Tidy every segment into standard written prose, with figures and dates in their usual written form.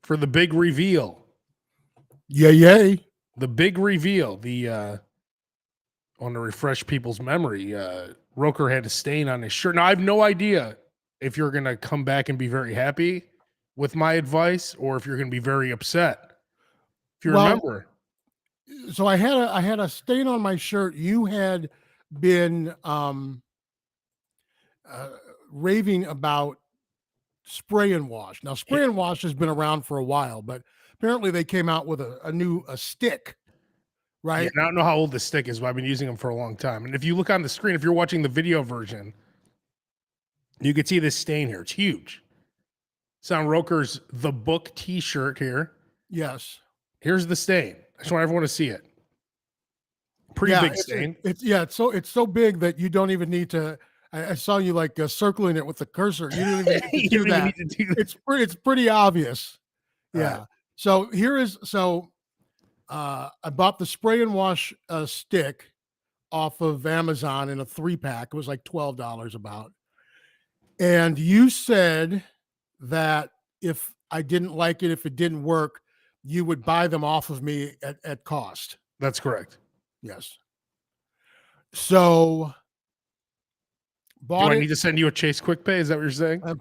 for the big reveal. Yay. The big reveal. I want to refresh people's memory. Roker had a stain on his shirt. Now, I have no idea if you're going to come back and be very happy with my advice or if you're going to be very upset. If you remember. So I had a stain on my shirt. You had been raving about spray and wash. Now, spray and wash has been around for a while, but apparently they came out with a new stick, right? Yeah, I don't know how old the stick is, but I've been using them for a long time. And if you look on the screen, if you're watching the video version, you can see this stain here. It's huge. It's on Roker's The Book t-shirt here. Yes. Here's the stain. I just want everyone to see it. Pretty big stain. It's so big that you don't even need to. I saw you like circling it with the cursor. You didn't even need to do that. It's pretty obvious. Yeah. Right. So here is I bought the spray and wash stick off of Amazon in a 3-pack. It was like $12 about. And you said that if I didn't like it, if it didn't work, you would buy them off of me at cost. That's correct. Yes. So do I need to send you a Chase Quick Pay? Is that what you're saying? I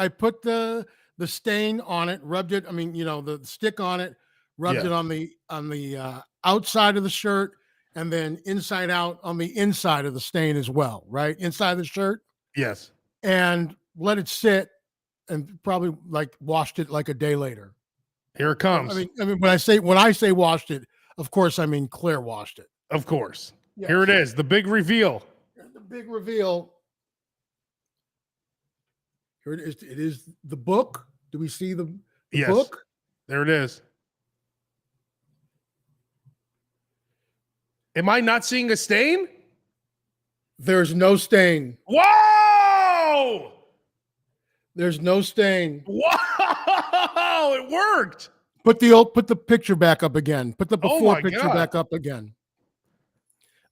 put the stain on it, rubbed it. I mean, the stick on it, rubbed it on the outside of the shirt, and then inside out on the inside of the stain as well, right? Inside the shirt. Yes. And let it sit, and probably washed it like a day later. Here it comes. I mean, when I say washed it, of course I mean Claire washed it. Of course. Yes. Here it is, the big reveal. The big reveal. Here it is. It is the book. Do we see the book? There it is. Am I not seeing a stain? There's no stain. Whoa! There's no stain. Whoa! It worked. Put the picture back up again. Put the before picture back up again.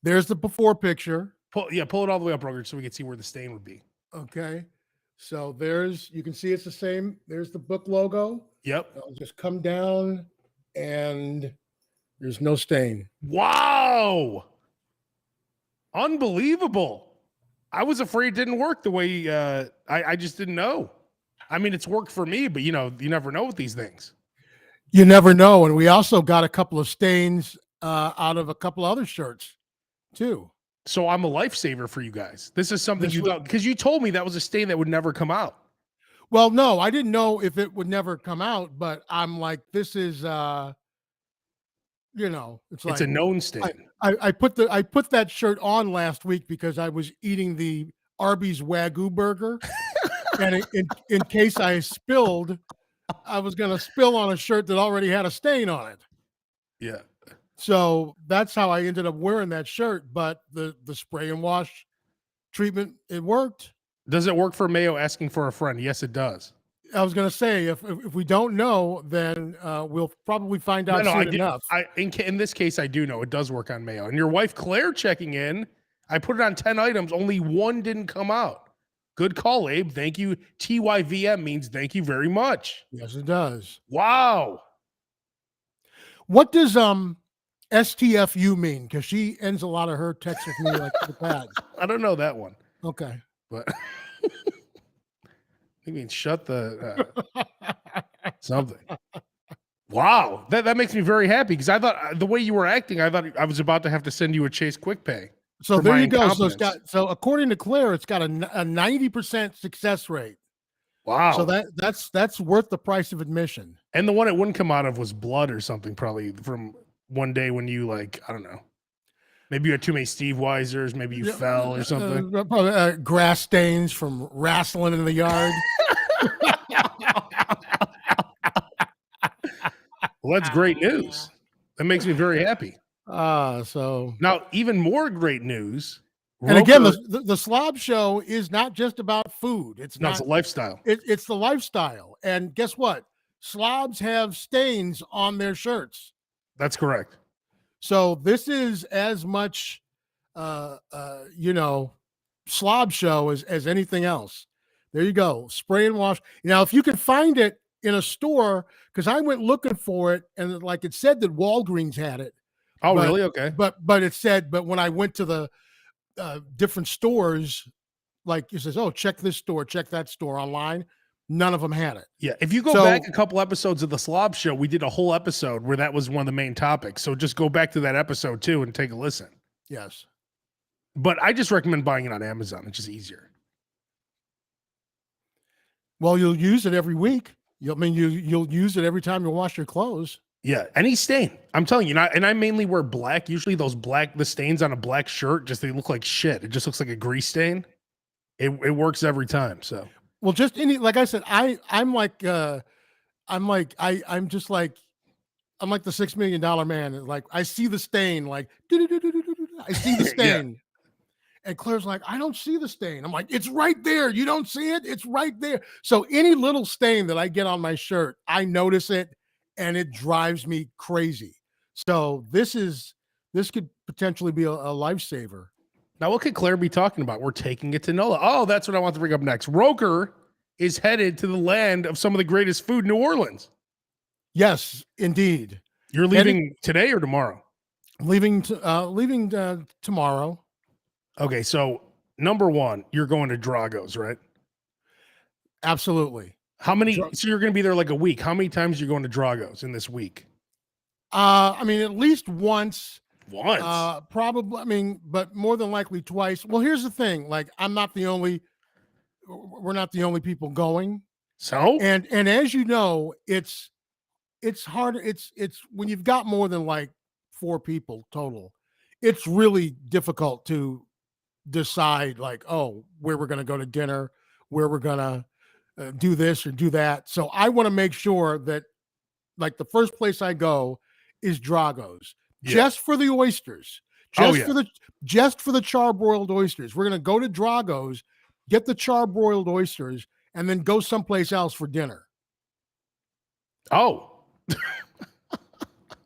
There's the before picture. Pull it all the way up, Roker, so we can see where the stain would be. Okay. So you can see it's the same. There's the book logo. Yep. I'll just come down and there's no stain. Wow. Unbelievable. I was afraid it didn't work the way I just didn't know. I mean, it's worked for me, but you never know with these things. You never know. And we also got a couple of stains out of a couple other shirts too. So I'm a lifesaver for you guys. This is something you thought, because you told me that was a stain that would never come out. Well, no, I didn't know if it would never come out, but I'm like, this is, it's a known stain. I put that shirt on last week because I was eating the Arby's Wagyu burger, and in case I spilled, I was going to spill on a shirt that already had a stain on it. Yeah. So that's how I ended up wearing that shirt. But the spray and wash treatment, it worked. Does it work for Mayo asking for a friend? Yes, it does. I was going to say, if we don't know, then we'll probably find out soon enough. In this case, I do know it does work on Mayo. And your wife, Claire, checking in, I put it on 10 items. Only one didn't come out. Good call, Abe. Thank you. TYVM means thank you very much. Yes, it does. Wow. What does STFU mean? Because she ends a lot of her texts with me like that. I don't know that one. Okay. But I mean, shut the something. Wow. That makes me very happy because I thought the way you were acting, I thought I was about to have to send you a Chase Quick Pay. So there you go. So according to Claire, it's got a 90% success rate. Wow. So that's worth the price of admission. And the one it wouldn't come out of was blood or something, probably from one day when you I don't know. Maybe you had too many Steve Weisers. Maybe you fell or something. Probably grass stains from wrestling in the yard. Well, that's great news. That makes me very happy. So now, even more great news. And Roker, again, the SLOB show is not just about food. It's a lifestyle. It's the lifestyle. And guess what? SLOBs have stains on their shirts. That's correct. So this is as much, SLOB show as anything else. There you go. Spray and wash. Now, if you can find it in a store because I went looking for it, and like it said that Walgreens had it. Oh, really? Okay. But it said, but when I went to the different stores, like it says, oh, check this store, check that store online. None of them had it. Yeah. If you go back a couple episodes of the SLOB show, we did a whole episode where that was one of the main topics. So just go back to that episode too and take a listen. Yes. But I just recommend buying it on Amazon. It's just easier. Well, you'll use it every week. You'll use it every time you wash your clothes. Yeah, any stain. I'm telling you, and I mainly wear black. Usually the stains on a black shirt, they look like shit. It just looks like a grease stain. It works every time. So, well, just like I said, I'm like the $6 million man. Like I see the stain, like I see the stain. Yeah. And Claire's like, I don't see the stain. I'm like, it's right there. You don't see it? It's right there. So any little stain that I get on my shirt, I notice it, and it drives me crazy. So this could potentially be a lifesaver. Now, what could Claire be talking about? We're taking it to NOLA. Oh, that's what I want to bring up next. Roker is headed to the land of some of the greatest food, New Orleans. Yes, indeed. You're leaving today or tomorrow? Leaving tomorrow. Okay, so number one, you're going to Drago's, right? Absolutely. How many? So you're going to be there like a week. How many times are you going to Drago's in this week? I mean, at least once. Once? Probably. I mean, but more than likely twice. Well, here's the thing. Like, we're not the only people going. So? And as you know, it's harder. It's when you've got more than like 4 people total, it's really difficult to decide like, oh, where we're going to go to dinner, where we're going to do this or do that. So I want to make sure that like the first place I go is Drago's, just for the oysters, just for the charbroiled oysters. We're going to go to Drago's, get the charbroiled oysters, and then go someplace else for dinner. Oh,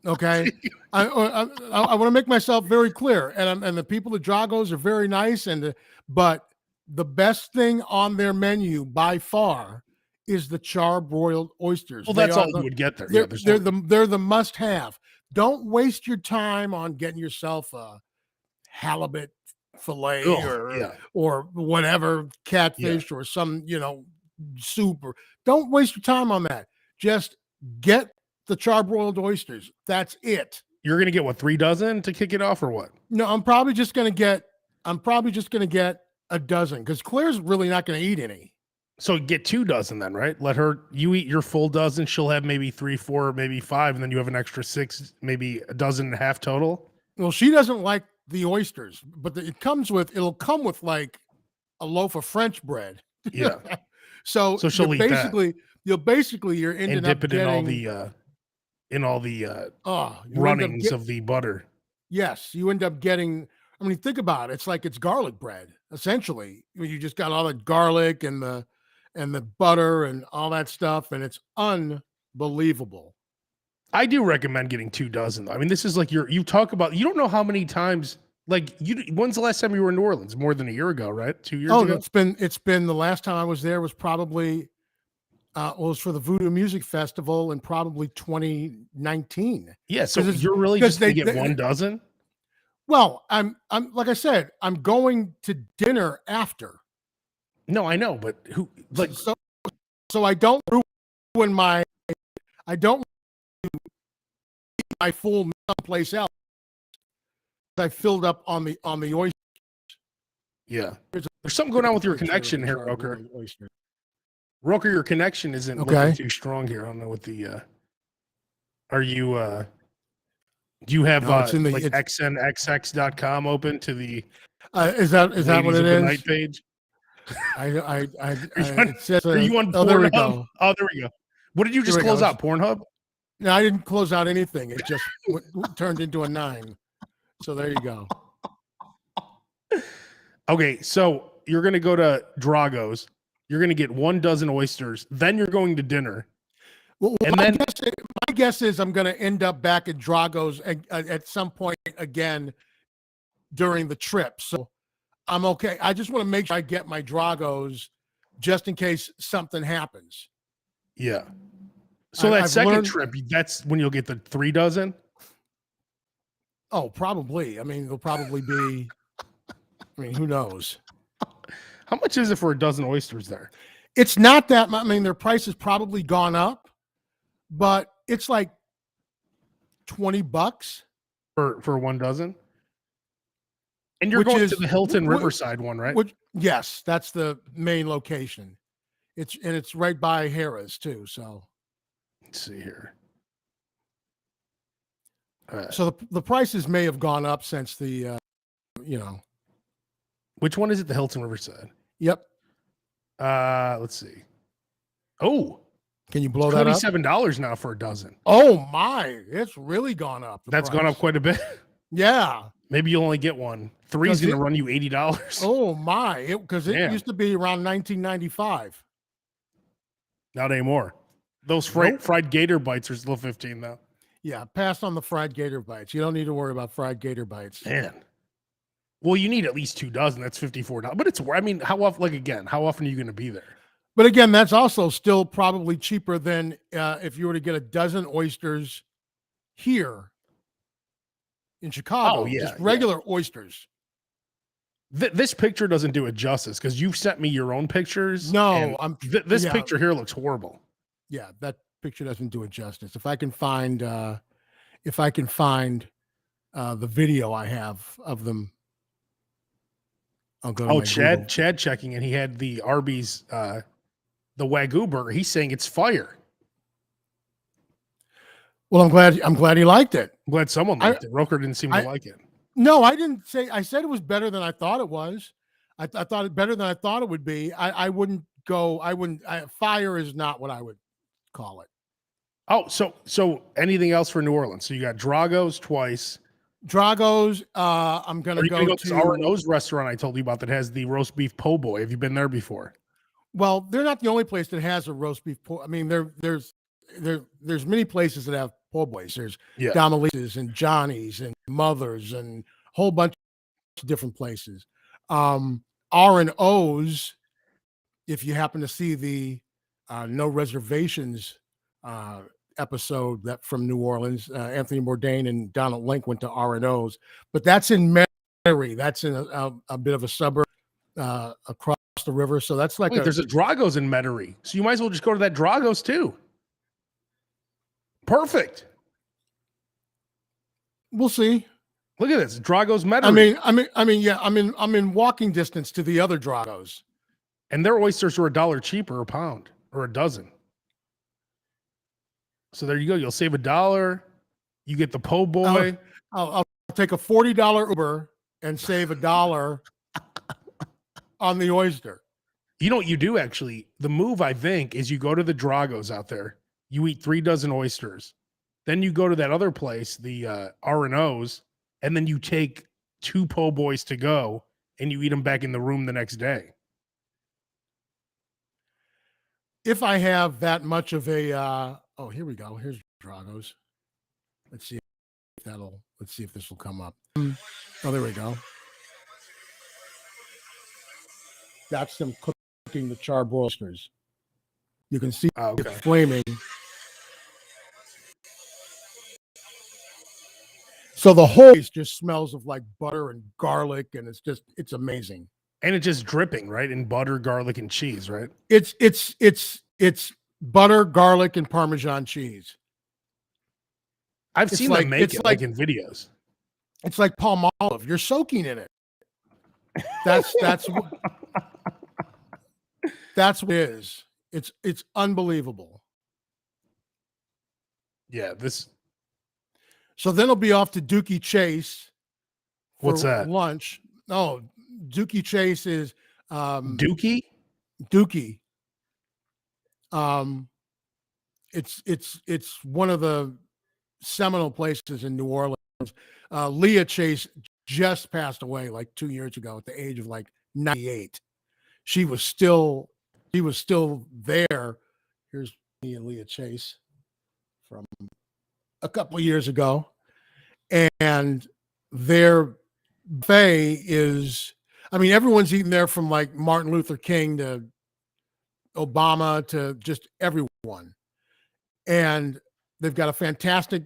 okay. I want to make myself very clear, and the people at Drago's are very nice, but the best thing on their menu by far is the charbroiled oysters. Well, that's all you would get there. They're the must-have. Don't waste your time on getting yourself a halibut fillet or whatever, catfish or some soup. Or don't waste your time on that. Just get the charbroiled oysters. That's it. You're gonna get 3 dozen to kick it off, or what? No, I'm probably just gonna get a dozen because Claire's really not gonna eat any. So get 2 dozen then, right? You eat your full dozen. She'll have maybe 3, 4, maybe 5, and then you have an extra 6, maybe a dozen and a half total. Well, she doesn't like the oysters, but it'll come with like a loaf of French bread. Yeah. so she'll eat that. You're ending up getting in all the runnings of the butter. Yes, you end up getting. I mean, think about it. It's like it's garlic bread essentially. I mean, you just got all the garlic and the butter and all that stuff, and it's unbelievable. I do recommend getting 2 dozen. I mean, this is like you talk about. You don't know how many times. Like when's the last time you were in New Orleans? More than a year ago, right? 2 years ago. It's been the last time I was there was probably. It was for the Voodoo Music Festival in probably 2019. Yeah, so you're really just going to get 1 dozen? Well, I'm like I said, I'm going to dinner after. No, I know, but who like so I don't ruin my full meal someplace else. I filled up on the oysters. Yeah, there's something going on with your connection here, Roker. Roker, your connection isn't looking too strong here. I don't know what the are you do you have xnxx.com open to the is that what it is? Night page? It says, are you on Pornhub? There we go. Oh, there we go. What did you just close out? Pornhub? No, I didn't close out anything. It just turned into a 9. So there you go. Okay, so you're gonna go to Drago's. You're going to get 1 dozen oysters. Then you're going to dinner. Well, and then my guess is I'm going to end up back at Drago's at some point again during the trip. So I'm okay. I just want to make sure I get my Drago's just in case something happens. Yeah. So that I've second learned, trip, that's when you'll get the 3 dozen? oh, probably. I mean, it'll probably be, I mean, who knows? How much is it for a dozen oysters there? It's not that much. I mean, their price has probably gone up, but it's like $20 For 1 dozen? And you're which going to is the Hilton Riverside one, right? which, yes, that's the main location. It's right by Harrah's too. So Let's see here. so the prices may have gone up since the you know. Which one is it? The Hilton Riverside. Yep. Let's see. Oh, Can you blow that up? $27 now for a dozen. Oh my, it's really gone up. That's gone up quite a bit. Yeah. Maybe you'll only get one. 3 is going to run you $80. Oh my, because it used to be around $19.95. Not anymore. Those fried gator bites are still 15 though. Yeah, pass on the fried gator bites. You don't need to worry about fried gator bites. Man. Well, you need at least 2 dozen. That's $54. But it's, I mean, how often, like again, how often are you going to be there? But again, that's also still probably cheaper than if you were to get a dozen oysters here in Chicago. Oh, yeah, just regular oysters. This picture doesn't do it justice because you've sent me your own pictures. No, this picture here looks horrible. Yeah, that picture doesn't do it justice. If I can find the video I have of them, I'll go to my Google. Chad checking, and he had the Arby's the Wagyu burger. He's saying it's fire. Well, I'm glad he liked it. I'm glad someone liked it. Roker didn't seem to like it. No, I didn't say. I said it was better than I thought it was. I thought it better than I thought it would be. I wouldn't go. Fire is not what I would call it. Oh, so anything else for New Orleans? So you got Drago's twice. Drago's. I'm gonna go to R&O's restaurant I told you about that has the roast beef po' boy. Have you been there before? Well, they're not the only place that has a roast beef po'. I mean, there's many places that have po' boys. There's Domalice's and Johnny's and Mother's and a whole bunch of different places. R&O's, if you happen to see the No Reservations episode that from New Orleans, Anthony Bourdain and Donald Link went to R&O's, but that's in Metairie. That's in a bit of a suburb across the river. So that's like there's a Drago's in Metairie. So you might as well just go to that Drago's too. Perfect. We'll see. Look at this, Drago's Metairie. Yeah, I'm in walking distance to the other Drago's, and their oysters are $1 cheaper a pound or a dozen. So there you go. You'll save $1. You get the po' boy. I'll take a $40 Uber and save $1 on the oyster. You know what you do actually? The move I think is you go to the Drago's out there. You eat 3 dozen oysters. Then you go to that other place, the R&O's, and then you take 2 po' boys to go and you eat them back in the room the next day. If I have that much of a oh, here we go. Here's Drago's. Let's see if this will come up. Oh, there we go. That's them cooking the charbroiled oysters. You can see it flaming. So the whole place just smells of like butter and garlic, and it's amazing. And it's just dripping, right? In butter, garlic, and cheese, right? It's butter, garlic, and Parmesan cheese. I've seen them make it like in videos. It's like palm olive. You're soaking in it. That's what it is. It's unbelievable. Yeah, So then I'll be off to Dookie Chase. What's that? Lunch. Oh, Dookie Chase is Dookie. It's one of the seminal places in New Orleans. Leah Chase just passed away like 2 years ago at the age of like 98. She was still there. Here's me and Leah Chase from a couple of years ago, and their buffet is, I mean, everyone's eating there from like Martin Luther King to Obama to just everyone. and they've got a fantastic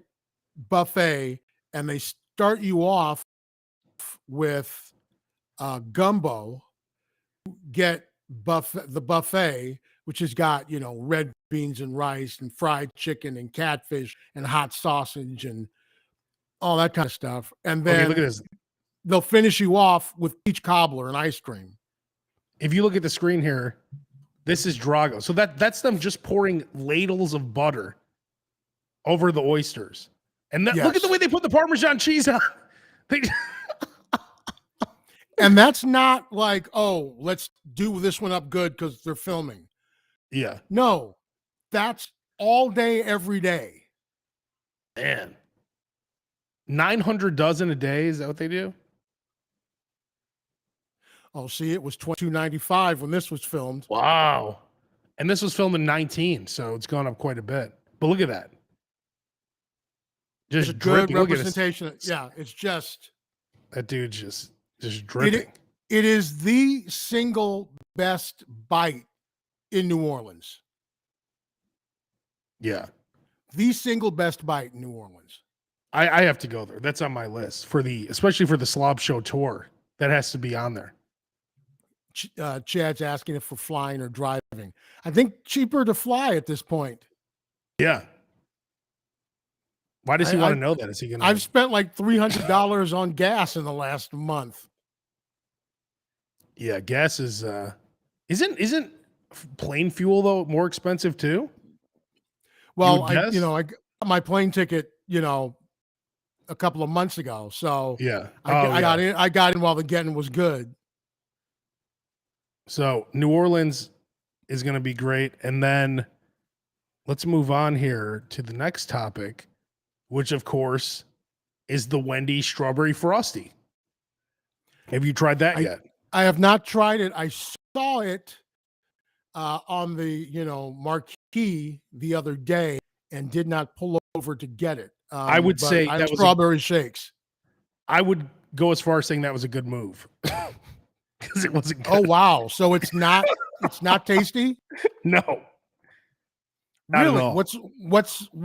buffet, and they start you off with gumbo. Get the buffet, which has got, you know, red beans and rice and fried chicken and catfish and hot sausage and all that kind of stuff. And Okay, look then at this. they'll finish you off with peach cobbler and ice cream. If you look at the screen here, this is Drago. So that's them just pouring ladles of butter over the oysters. And that, look at the way they put the Parmesan cheese on. And that's not like, oh, let's do this one up good because they're filming. Yeah. No, that's all day, every day. Man. 900 dozen a day. Is that what they do? Oh, see, it was $22.95 when this was filmed. Wow. And this was filmed in 19, so it's gone up quite a bit. But look at that. Just it's dripping. Good representation. Yeah, it's just. That dude just dripping. It is the single best bite in New Orleans. Yeah. The single best bite in New Orleans. I have to go there. That's on my list especially for the SLOB show tour. That has to be on there. Chad's asking if we're flying or driving. I think cheaper to fly at this point. Yeah. Why does he want to know that? Is he gonna? I've spent like $300 on gas in the last month. Yeah, gas is isn't plane fuel though more expensive too? Well, I got my plane ticket, a couple of months ago. So yeah, I got in while the getting was good. So New Orleans is going to be great, and then let's move on here to the next topic, which of course is the Wendy's Strawberry Frosty. Have you tried that yet? I have not tried it. I saw it on the marquee the other day and did not pull over to get it. I would say that was strawberry shakes. I would go as far as saying that was a good move because it wasn't good. Oh wow! So it's not tasty? No. Really? What's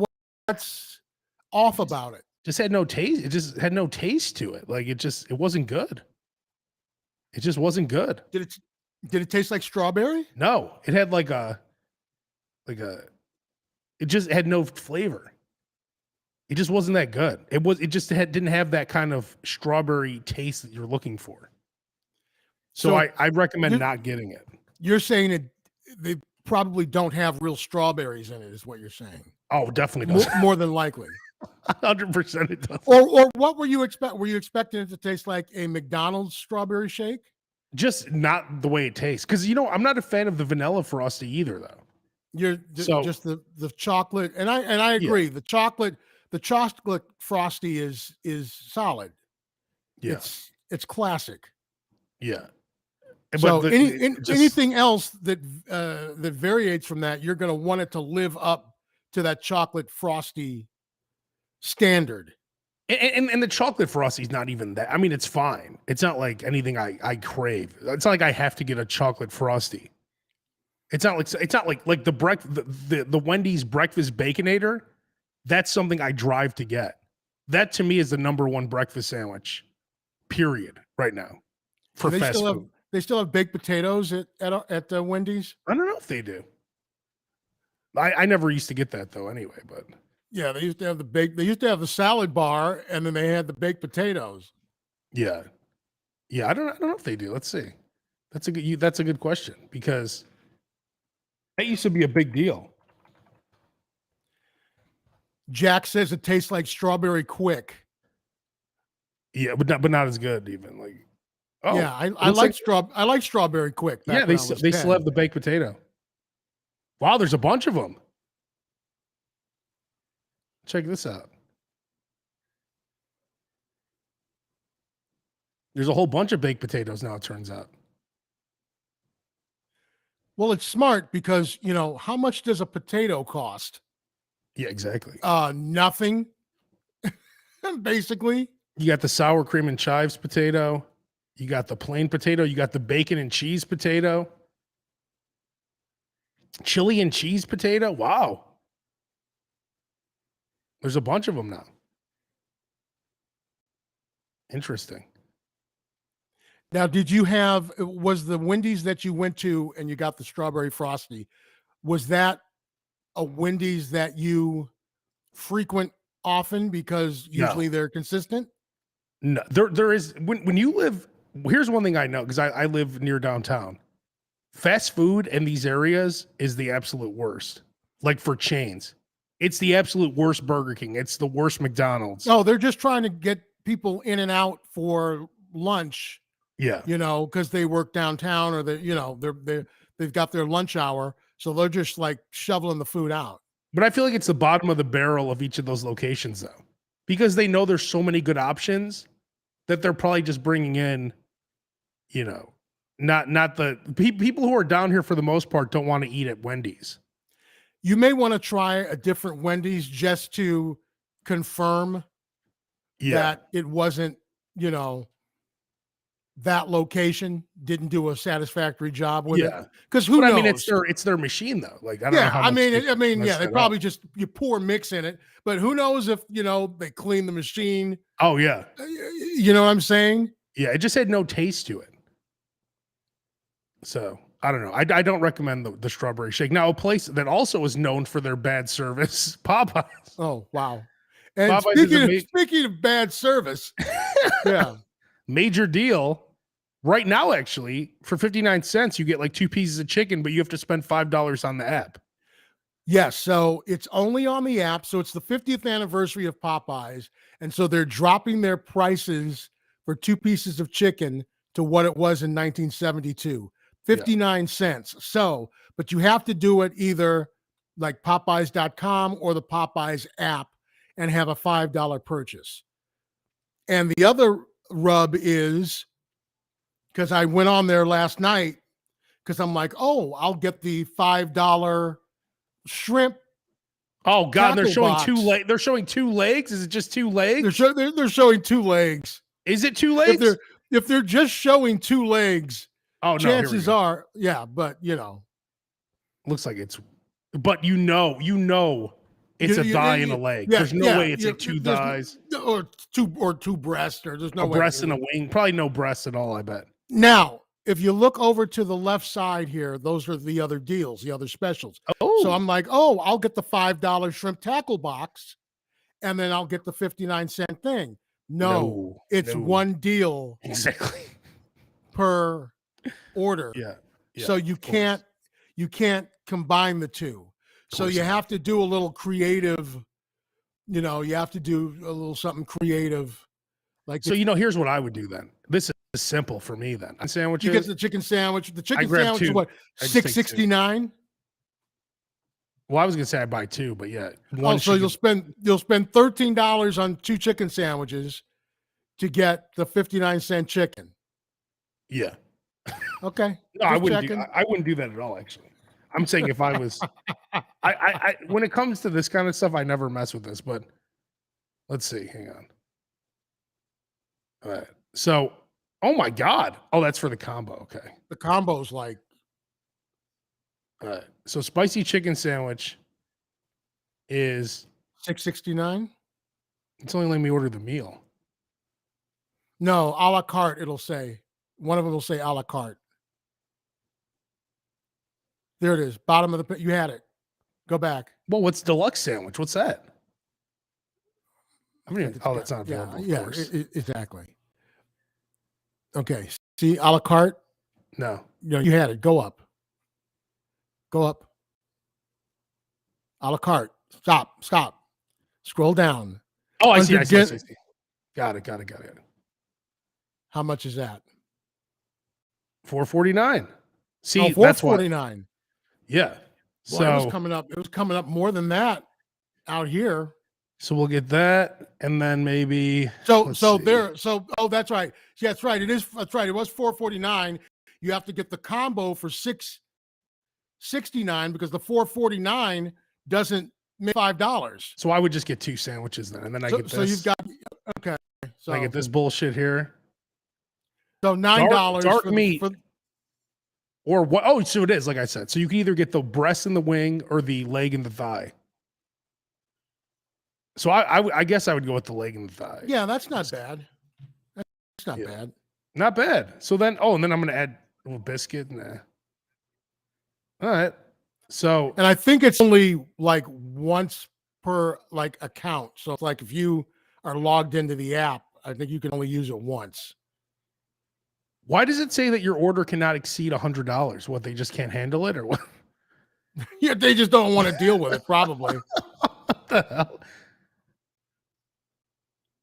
off about it? Just had no taste. It just had no taste to it. Like it wasn't good. It just wasn't good. Did it taste like strawberry? No, it had it just had no flavor. It just wasn't that good. Didn't have that kind of strawberry taste that you're looking for. So I recommend not getting it. You're saying they probably don't have real strawberries in it, is what you're saying. Oh, definitely does. More than likely. 100% it does. Or what were you expecting it to taste like a McDonald's strawberry shake? Just not the way it tastes. Because I'm not a fan of the vanilla frosty either, though. Just the chocolate, and I agree. Yeah. The chocolate frosty is solid. Yeah. It's classic. Yeah. So anything else that variates from that, you're going to want it to live up to that chocolate frosty standard. And the chocolate frosty is not even that. I mean, it's fine. It's not like anything I crave. It's not like I have to get a chocolate frosty. It's not like the Wendy's breakfast Baconator. That's something I drive to get. That to me is the number one breakfast sandwich, period, right now for fast food. They still have baked potatoes at Wendy's? I don't know if they do. I never used to get that though anyway, but yeah, they used to have the salad bar, and then they had the baked potatoes. Yeah. Yeah, I don't know if they do. Let's see. That's a good question because that used to be a big deal. Jack says it tastes like strawberry quick. Yeah, but not as good even. Like, oh yeah, I like strawberry quick. Yeah, they still have the baked potato. Wow, there's a bunch of them. Check this out. There's a whole bunch of baked potatoes now, it turns out. Well, it's smart because, how much does a potato cost? Yeah, exactly. Nothing. Basically. You got the sour cream and chives potato. You got the plain potato. You got the bacon and cheese potato. Chili and cheese potato. Wow. There's a bunch of them now. Interesting. Now, was the Wendy's that you went to and you got the strawberry frosty, was that a Wendy's that you frequent often because usually they're consistent? No, there is when you live. Here's one thing I know because I live near downtown. Fast food in these areas is the absolute worst. Like for chains, it's the absolute worst Burger King. It's the worst McDonald's. Oh, they're just trying to get people in and out for lunch. Yeah, because they work downtown or they've got their lunch hour, so they're just like shoveling the food out. But I feel like it's the bottom of the barrel of each of those locations though, because they know there's so many good options that they're probably just bringing in, not the people who are down here for the most part don't want to eat at Wendy's. You may want to try a different Wendy's just to confirm that it wasn't, that location didn't do a satisfactory job with it. Because who knows? I mean, it's their machine though. Like I don't know how much they probably just you pour mix in it, but who knows if they clean the machine. Oh yeah, you know what I'm saying? Yeah, it just had no taste to it. So I don't know. I don't recommend the strawberry shake. Now, a place that also is known for their bad service, Popeyes. Oh wow! And Popeyes speaking of bad service, yeah. Major deal right now, actually, for 59 cents, you get like 2 pieces of chicken, but you have to spend $5 on the app. Yes. So it's only on the app. So it's the 50th anniversary of Popeyes. And so they're dropping their prices for 2 pieces of chicken to what it was in 1972, 59 cents. So, but you have to do it either like Popeyes.com or the Popeyes app and have a $5 purchase. And the other rub is because I went on there last night because I'm like, oh, I'll get the $5 shrimp. Oh God, they're showing box. 2 legs. They're showing 2 legs. Is it just 2 legs? They're showing 2 legs. Is it 2 legs? If they're just showing 2 legs, oh no, chances are, but looks like it's, but it's a thigh and a leg. There's no way it's like 2 thighs or two breasts, or there's no way. Breast and a wing. Probably no breasts at all, I bet. Now, if you look over to the left side here, those are the other deals, the other specials. Oh. So I'm like, I'll get the $5 shrimp tackle box, and then I'll get the 59-cent thing. No, it's one deal exactly per order. Yeah. So you can't combine the two. So you have to do a little creative, you have to do a little something creative. Like so, here's what I would do then. This is simple for me then. Sandwiches. You get the chicken sandwich. The chicken sandwich is what, $6.69? Well, I was gonna say I buy 2, but yeah. So you'll spend $13 on 2 chicken sandwiches to get the 59-cent chicken. Yeah. Okay. No, I wouldn't do that at all, actually. I'm saying if I was, I when it comes to this kind of stuff, I never mess with this. But let's see. Hang on. All right. So, oh my God. Oh, that's for the combo. Okay. The combo's like. All right. So, spicy chicken sandwich is $6.69. It's only letting me order the meal. No, a la carte. It'll say one of them will say a la carte. There it is. Bottom of the you had it. Go back. Well, what's deluxe sandwich? What's that? I mean, that's not available. Yeah, exactly. Okay. See, a la carte? No. You had it. Go up. Go up. A la carte. Stop. Scroll down. Oh, I see. Got it. How much is that? $4.49. See, that's $4.49. Yeah. Well, so it was coming up more than that out here. So we'll get that, and then maybe that's right. Yeah, that's right. That's right. It was $4.49. You have to get the combo for $6.69 because the $4.49 doesn't make $5. So I would just get 2 sandwiches then, and then I get this. So you've got okay. So I get this bullshit here. So $9 dark meat. Or what? Oh, so it is, like I said. So you can either get the breast and the wing or the leg and the thigh. So I guess I would go with the leg and the thigh. Yeah, that's not bad. That's not bad. Not bad. So then, and then I'm going to add a little biscuit. Nah. All right. So, and I think it's only like once per like account. So it's like if you are logged into the app, I think you can only use it once. Why does it say that your order cannot exceed $100? What, they just can't handle it or what? Yeah, they just don't want to deal with it, probably. What the hell?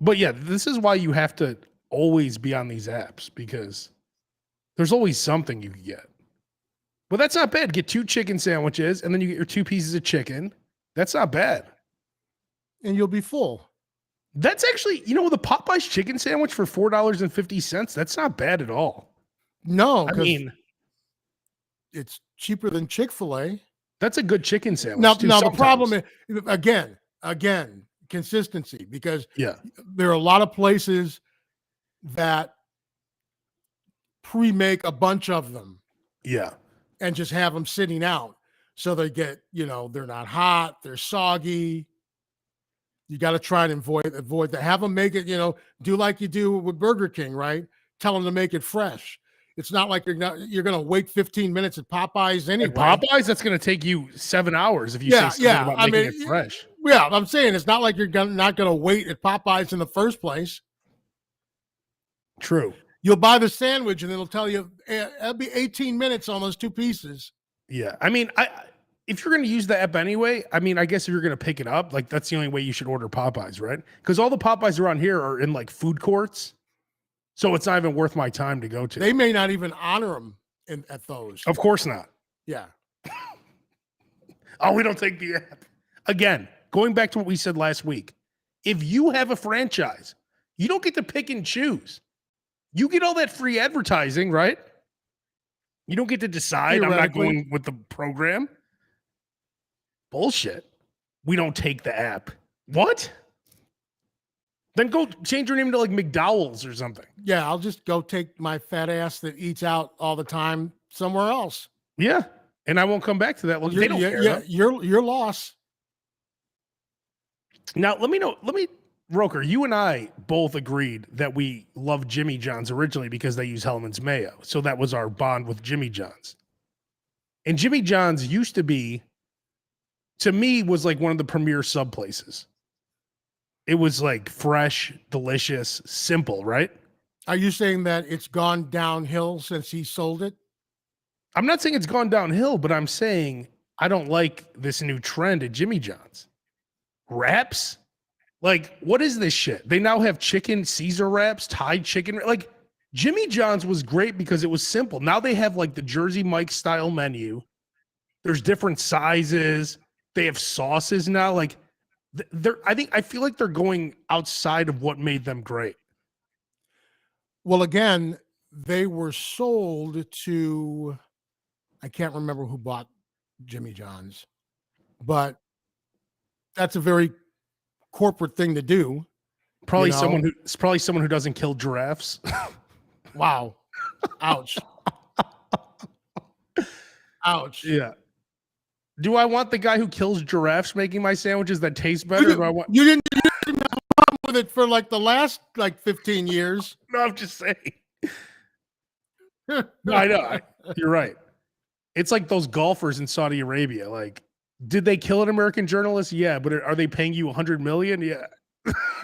But yeah, this is why you have to always be on these apps, because there's always something you can get. But that's not bad. Get 2 chicken sandwiches and then you get your 2 pieces of chicken. That's not bad. And you'll be full. That's actually, the Popeyes chicken sandwich for $4.50, that's not bad at all. No, I mean, it's cheaper than Chick-fil-A. That's a good chicken sandwich. Now the problem is, again, consistency, because there are a lot of places that pre-make a bunch of them. Yeah. And just have them sitting out. So they get, they're not hot, they're soggy. You got to try and avoid that. Have them make it, do like you do with Burger King, right? Tell them to make it fresh. It's not like you're going to wait 15 minutes at Popeyes anyway. At Popeyes, that's going to take you 7 hours if you say something about making it fresh. Yeah, I'm saying it's not like you're not going to wait at Popeyes in the first place. True. You'll buy the sandwich and it'll tell you it'll be 18 minutes on those 2 pieces. Yeah. I mean, if you're going to use the app anyway, I mean, I guess if you're going to pick it up, like that's the only way you should order Popeyes, right? Because all the Popeyes around here are in like food courts. So it's not even worth my time to go to. They may not even honor them at those. Of course not. Yeah. Oh, we don't take the app. Again, going back to what we said last week. If you have a franchise, you don't get to pick and choose. You get all that free advertising, right? You don't get to decide, I'm not going with the program. Bullshit. We don't take the app. What? Then go change your name to like McDowell's or something. Yeah, I'll just go take my fat ass that eats out all the time somewhere else. Yeah, and I won't come back to that. Well, they don't care. Yeah, your loss. Now, Roker, you and I both agreed that we loved Jimmy John's originally because they use Hellman's mayo. So that was our bond with Jimmy John's. And Jimmy John's used to be, to me, was like one of the premier sub places. It was like fresh, delicious, simple, right? Are you saying that it's gone downhill since he sold it? I'm not saying it's gone downhill, but I'm saying I don't like this new trend at Jimmy John's. Wraps? Like, what is this shit? They now have chicken Caesar wraps, Thai chicken. Like, Jimmy John's was great because it was simple. Now they have like the Jersey Mike style menu. There's different sizes. They have sauces now. Like, I feel like they're going outside of what made them great. Well, again, they were sold to, I can't remember who bought Jimmy John's, but that's a very corporate thing to do. Probably someone who doesn't kill giraffes. Wow. Ouch. Ouch. Yeah. Do I want the guy who kills giraffes making my sandwiches that taste better? You didn't have a problem with it for like the last 15 years. No, I'm just saying. No, I know. You're right. It's like those golfers in Saudi Arabia. Like, did they kill an American journalist? Yeah, but are they paying you $100 million? Yeah.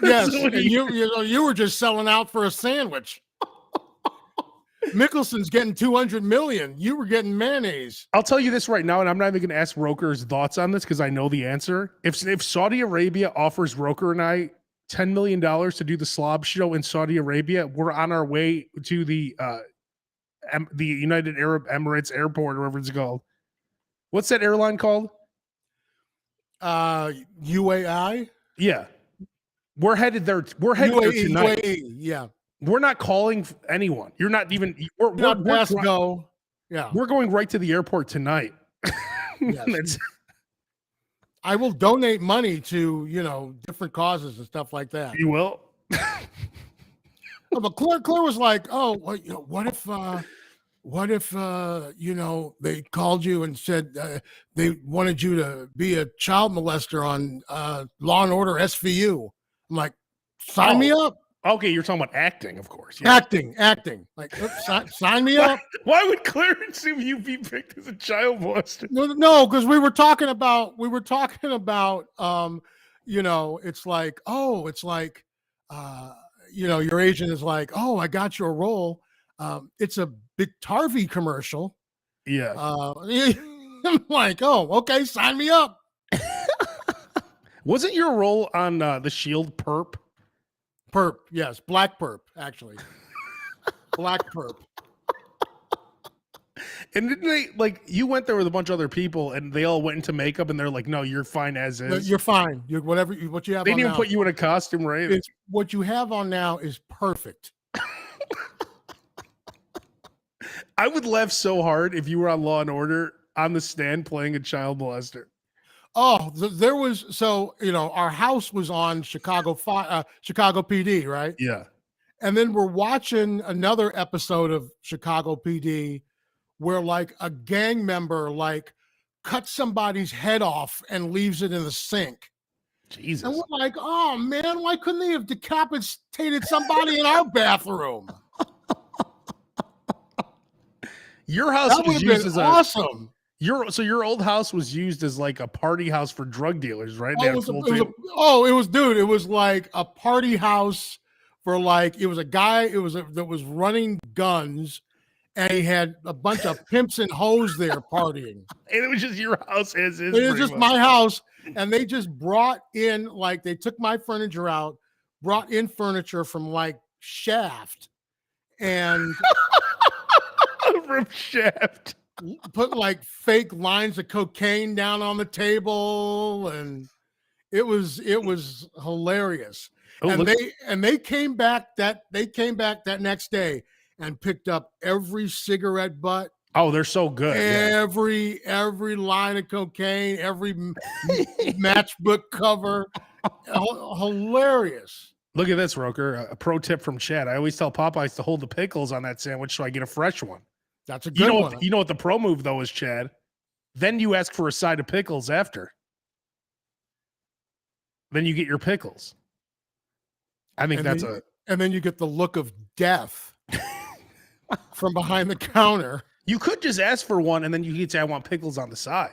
Yes, and you were just selling out for a sandwich. Mickelson's getting $200 million. You were getting mayonnaise. I'll tell you this right now, and I'm not even going to ask Roker's thoughts on this because I know the answer. If Saudi Arabia offers Roker and I $10 million to do the SLOB show in Saudi Arabia, we're on our way to the United Arab Emirates airport, or whatever it's called. What's that airline called? UAI. Yeah, we're headed there. We're headed there tonight. UAE, yeah. We're not calling anyone. You're not even. We're go. Yeah, we're going right to the airport tonight. Yes. I will donate money to different causes and stuff like that. You will. But Claire was like, "Oh, what if what if they called you and said they wanted you to be a child molester on Law and Order SVU? I'm like, sign me up. Okay, you're talking about acting, of course. Yeah. Acting. Like, sign me up. Why would Clarence assume you be picked as a child molester? No, because we were talking about, it's like, your agent is like, oh, I got your role. It's a Big Tarvey commercial. Yeah. I'm like, oh, okay, sign me up. Wasn't your role on the Shield Perp? Perp, yes, black perp, actually. Black perp. And didn't they, like, you went there with a bunch of other people and they all went into makeup and they're like, no, you're fine as is. You're fine. What you have. They on didn't even now, put you in a costume, right? What you have on now is perfect. I would laugh so hard if you were on Law and Order on the stand playing a child molester. Oh, there was, our house was on Chicago PD, right? Yeah. And then we're watching another episode of Chicago PD where like a gang member like cuts somebody's head off and leaves it in the sink. Jesus. And we're like, oh man, why couldn't they have decapitated somebody in our bathroom? Your house was used as awesome. Your old house was used as like a party house for drug dealers, right? It was like a party house for like, it was a guy that was running guns, and he had a bunch of pimps and hoes there partying. And it was just your house as is. It was just my house, and they just brought in, like, they took my furniture out, brought in furniture from like Shaft, and from Shaft. Put like fake lines of cocaine down on the table, and it was hilarious. Oh, and they came back that next day and picked up every cigarette butt. Oh, they're so good. Every line of cocaine, every matchbook cover. Hilarious. Look at this, Roker. A pro tip from Chad. I always tell Popeyes to hold the pickles on that sandwich so I get a fresh one. That's a good one. You know what the pro move though is, Chad? Then you ask for a side of pickles after. Then you get your pickles. I think and then you get the look of death from behind the counter. You could just ask for one and then you could say, I want pickles on the side.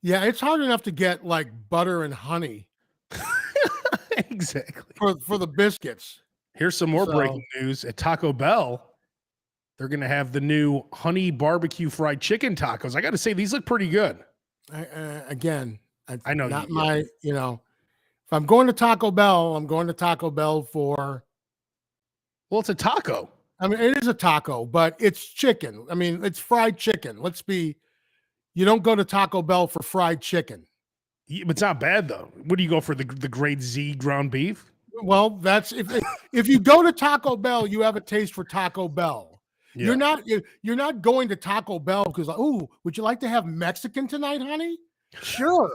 Yeah, it's hard enough to get like butter and honey. Exactly. For the biscuits. Here's some more breaking news. At Taco Bell, they're going to have the new honey barbecue fried chicken tacos. I got to say, these look pretty good. I know. Not if I'm going to Taco Bell, I'm going to Taco Bell for... Well, it's a taco. I mean, it is a taco, but it's chicken. I mean, it's fried chicken. You don't go to Taco Bell for fried chicken. Yeah, but it's not bad, though. What do you go for, the grade Z ground beef? Well, that's if you go to Taco Bell, you have a taste for Taco Bell. Yeah. You're not going to Taco Bell because, oh, would you like to have Mexican tonight, honey? Sure.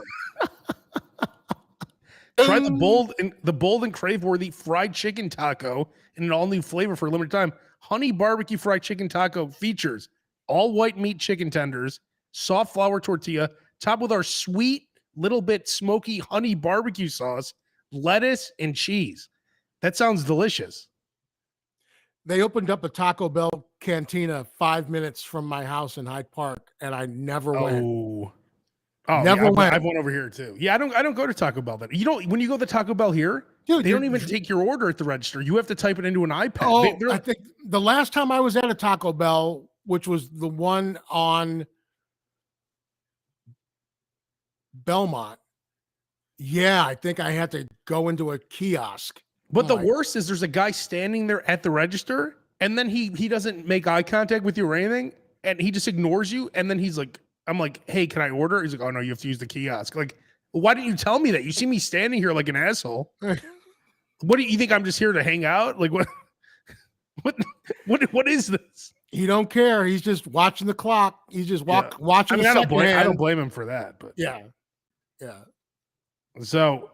Try the bold and crave-worthy fried chicken taco in an all-new flavor for a limited time. Honey barbecue fried chicken taco features all white meat chicken tenders, soft flour tortilla, topped with our sweet, little bit smoky honey barbecue sauce, lettuce, and cheese. That sounds delicious. They opened up a Taco Bell cantina 5 minutes from my house in Hyde Park, and I never went. Never went. I've went over here too. Yeah, I don't go to Taco Bell. But when you go to Taco Bell here, dude, they don't even take your order at the register. You have to type it into an iPad. I think the last time I was at a Taco Bell, which was the one on Belmont, yeah, I think I had to go into a kiosk. But the worst is there's a guy standing there at the register, and then he doesn't make eye contact with you or anything, and he just ignores you. And then he's like, I'm like, hey, can I order? He's like, oh no, you have to use the kiosk. Like, why didn't you tell me that? You see me standing here like an asshole. What do you think? I'm just here to hang out? Like, what is this? He don't care. He's just watching the clock. He's just watching. I don't blame him for that. But yeah. So,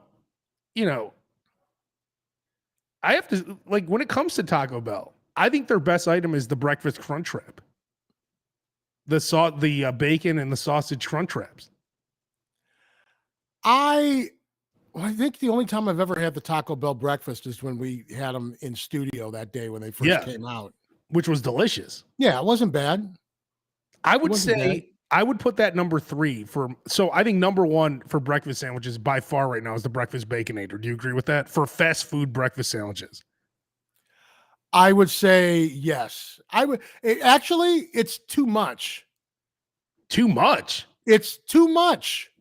I have to, like, when it comes to Taco Bell, I think their best item is the breakfast crunch wrap. The bacon and the sausage crunch wraps. I think the only time I've ever had the Taco Bell breakfast is when we had them in studio that day when they first came out, which was delicious. Yeah, it wasn't bad. I would say I would put that number 3 for. So I think number 1 for breakfast sandwiches by far right now is the breakfast Baconator. Do you agree with that for fast food breakfast sandwiches? I would say yes. Actually, it's too much. Too much? It's too much.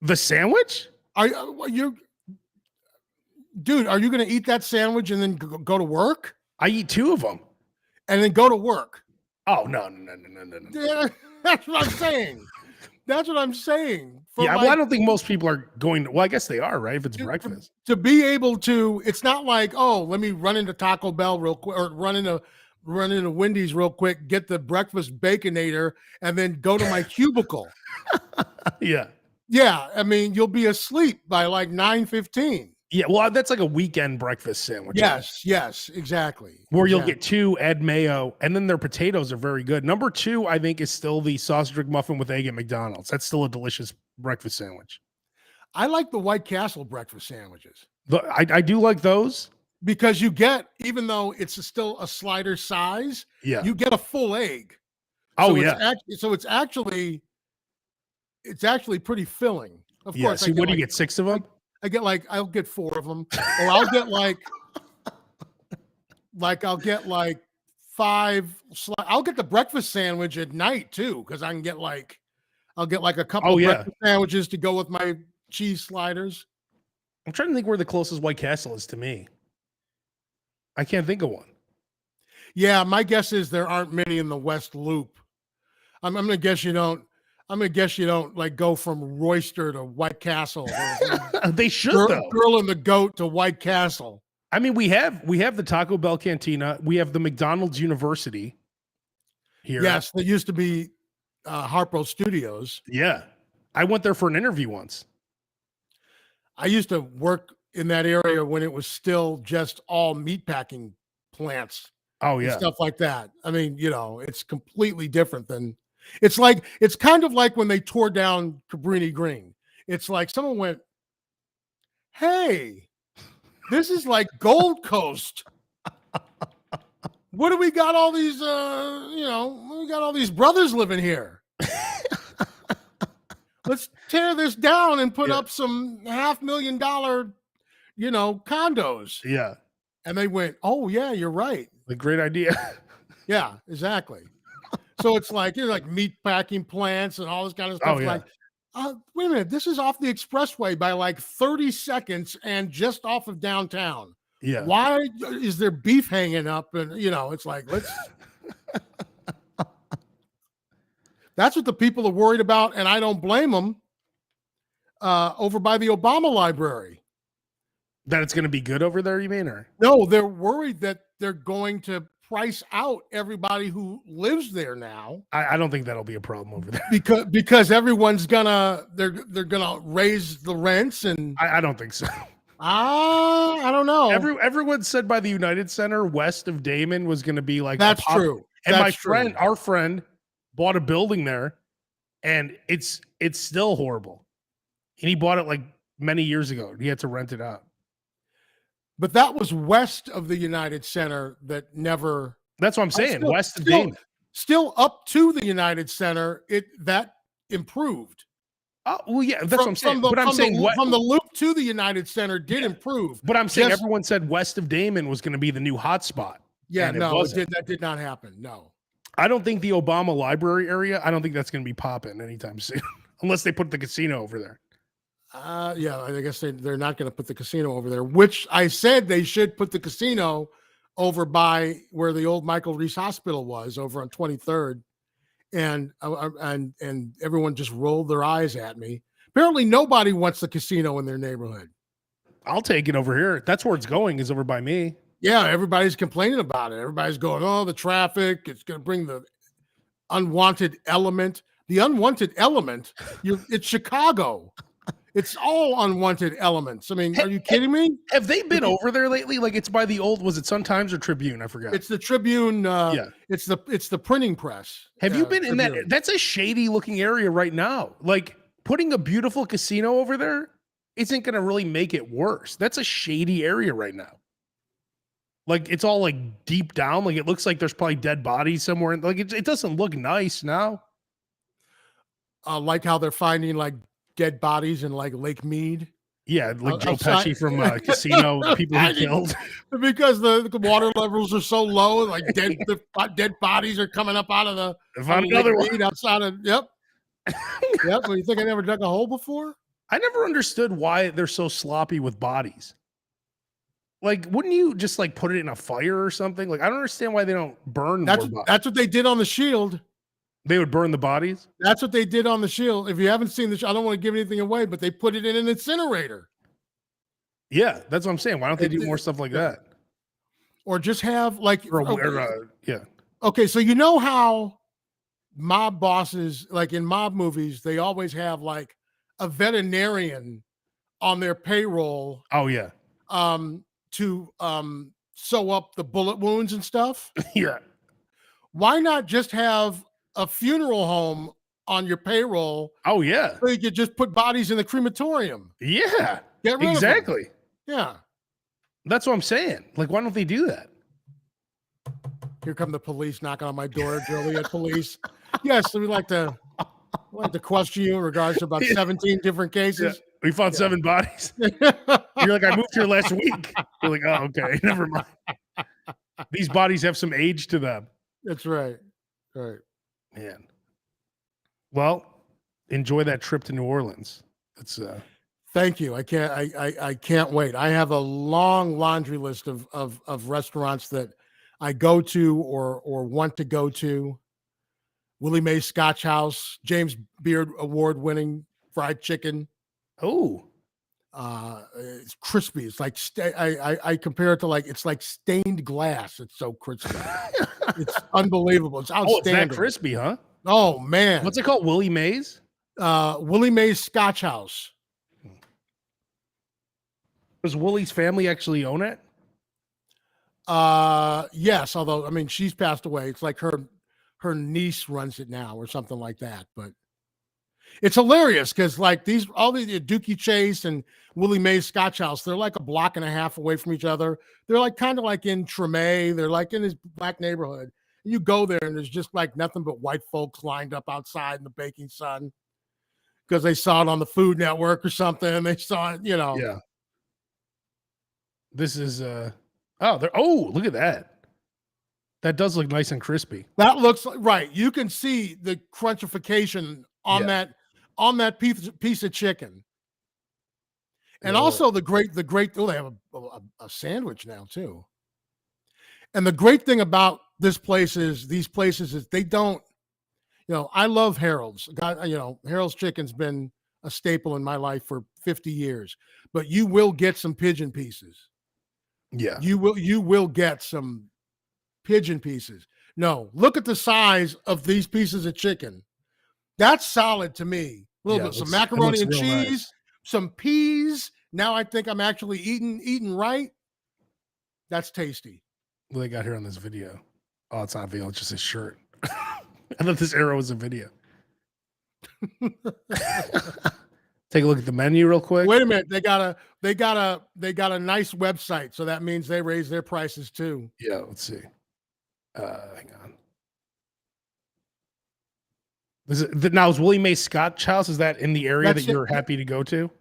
The sandwich? Dude, are you going to eat that sandwich and then go to work? I eat 2 of them. And then go to work. Oh, no. That's what I'm saying. That's what I'm saying. Well, I don't think most people are going to, well, I guess they are, right? If it's breakfast. To be able to, it's not like, oh, let me run into Taco Bell real quick or run into Wendy's real quick, get the breakfast Baconator, and then go to my cubicle. Yeah. Yeah. I mean, you'll be asleep by like 9:15. Yeah, well, that's like a weekend breakfast sandwich. Yes, exactly. Where you'll get 2, add mayo, and then their potatoes are very good. Number 2, I think, is still the sausage McMuffin with egg at McDonald's. That's still a delicious breakfast sandwich. I like the White Castle breakfast sandwiches. I do like those. Because you get, even though it's still a slider size, you get a full egg. So it's actually pretty filling. Of course. So what do you get? 6 of them? I'll get 4 of them, or I'll get I'll get 5. I'll get the breakfast sandwich at night too, because I can get I'll get a couple of breakfast sandwiches to go with my cheese sliders. I'm trying to think where the closest White Castle is to me. I can't think of one. Yeah, my guess is there aren't many in the West Loop. I'm gonna guess you don't. I'm gonna guess you don't go from Royster to White Castle. They should though. Girl and the Goat to White Castle. I mean, we have the Taco Bell Cantina. We have the McDonald's University here. Yes, there used to be Harpo Studios. Yeah, I went there for an interview once. I used to work in that area when it was still just all meatpacking plants. Oh yeah, and stuff like that. I mean, it's completely different than. It's kind of like when they tore down Cabrini Green. It's like someone went, "Hey, this is like Gold Coast. What do we got all these? We got all these brothers living here. Let's tear this down and put up some $500,000, condos." Yeah, and they went, "Oh yeah, you're right. A great idea." Yeah, exactly. So it's like meat packing plants and all this kind of stuff. Oh, yeah. Wait a minute, this is off the expressway by 30 seconds and just off of downtown. Yeah. Why is there beef hanging up? And it's like, let's. That's what the people are worried about, and I don't blame them. Over by the Obama library. That it's going to be good over there, you mean? Or no, they're worried that they're going to price out everybody who lives there now. I don't think that'll be a problem over there because everyone's they're gonna raise the rents, and I don't think so. I don't know. Everyone said by the United Center west of Damon was going to be that's true. And our friend bought a building there, and it's still horrible. And he bought it many years ago. He had to rent it out. But that was west of the United Center that never. That's what I'm saying. West of Damon. Still up to the United Center, that improved. Oh, well, yeah, that's what I'm saying. But I'm saying from the loop to the United Center did improve. But I'm saying everyone said west of Damon was going to be the new hotspot. Yeah, no, that did not happen. No. I don't think the Obama library area, I don't think that's going to be popping anytime soon, unless they put the casino over there. Yeah, I guess they're not going to put the casino over there, which I said they should put the casino over by where the old Michael Reese Hospital was over on 23rd. And everyone just rolled their eyes at me. Apparently nobody wants the casino in their neighborhood. I'll take it over here. That's where it's going, is over by me. Yeah, everybody's complaining about it. Everybody's going, oh, the traffic, it's going to bring the unwanted element. The unwanted element, it's Chicago. It's all unwanted elements. I mean, are you kidding me? Have they been over there lately? Like, it's by the old, was it Sun Times or Tribune? I forgot. It's the Tribune. Yeah. It's the printing press. Have you been in Tribune. that? That's a shady looking area right now. Like, putting a beautiful casino over there isn't going to really make it worse. That's a shady area right now. Like, it's all like deep down. Like, it looks like there's probably dead bodies somewhere. Like, it doesn't look nice now. Like how they're finding like dead bodies in like Lake Mead. Yeah, like Joe Pesci from Casino, the people he killed. Because the water levels are so low, like dead bodies are coming up out of the another one outside of yep. Well, you think I never dug a hole before? I never understood why they're so sloppy with bodies. Like, wouldn't you just like put it in a fire or something? Like, I don't understand why they don't burn. That's what they did on the Shield. They would burn the bodies? That's what they did on the Shield. If you haven't seen I don't want to give anything away, but they put it in an incinerator. Yeah, that's what I'm saying. Why don't they do more stuff like that? Or just have like yeah. Okay, so you know how mob bosses, like in mob movies, they always have like a veterinarian on their payroll. Oh yeah. To sew up the bullet wounds and stuff. Yeah. Why not just have a funeral home on your payroll? Oh yeah. So you could just put bodies in the crematorium. Yeah. Get rid exactly. Of them. Yeah. That's what I'm saying. Like, why don't they do that? Here come the police knocking on my door, Joliet police. Yes, we like to question you in regards to about 17 different cases. Yeah. We found 7 bodies. You're like, I moved here last week. You're like, oh, okay, never mind. These bodies have some age to them. That's right. Right. Man. Well, enjoy that trip to New Orleans. It's Thank you. I can't wait. I have a long laundry list of restaurants that I go to or want to go to. Willie Mae's Scotch House, James Beard Award-winning fried chicken. Oh, it's crispy. It's like I compare it to it's like stained glass. It's so crispy. It's unbelievable. It's outstanding. Oh, it's that crispy, huh? Oh man. What's it called? Willie Mae's? Willie Mae's Scotch House. Does Willie's family actually own it? Yes, although I mean she's passed away. It's like her niece runs it now or something like that, but it's hilarious because like all the Dookie Chase and Willie Mae's Scotch House, they're like a block and a half away from each other. They're like kind of like in Treme. They're like in this black neighborhood. And you go there and there's just like nothing but white folks lined up outside in the baking sun because they saw it on the Food Network or something. They saw it, Yeah. This is look at that. That does look nice and crispy. That looks right. You can see the crunchification on that piece of chicken. And also the great, they have a sandwich now too. And the great thing about these places is they don't, I love Harold's. Harold's Chicken's been a staple in my life for 50 years, but you will get some pigeon pieces. Yeah. You will get some pigeon pieces. No, look at the size of these pieces of chicken. That's solid to me. A little bit, some macaroni and cheese, nice. Some peas. Now I think I'm actually eating right. That's tasty. What they got here on this video? Oh, it's not video. It's just his shirt. I thought this arrow was a video. Take a look at the menu real quick. Wait a minute. They got a nice website. So that means they raise their prices too. Yeah. Let's see. Hang on. Is Willie Mae's Scotch House? Is that in the area that you're happy to go to?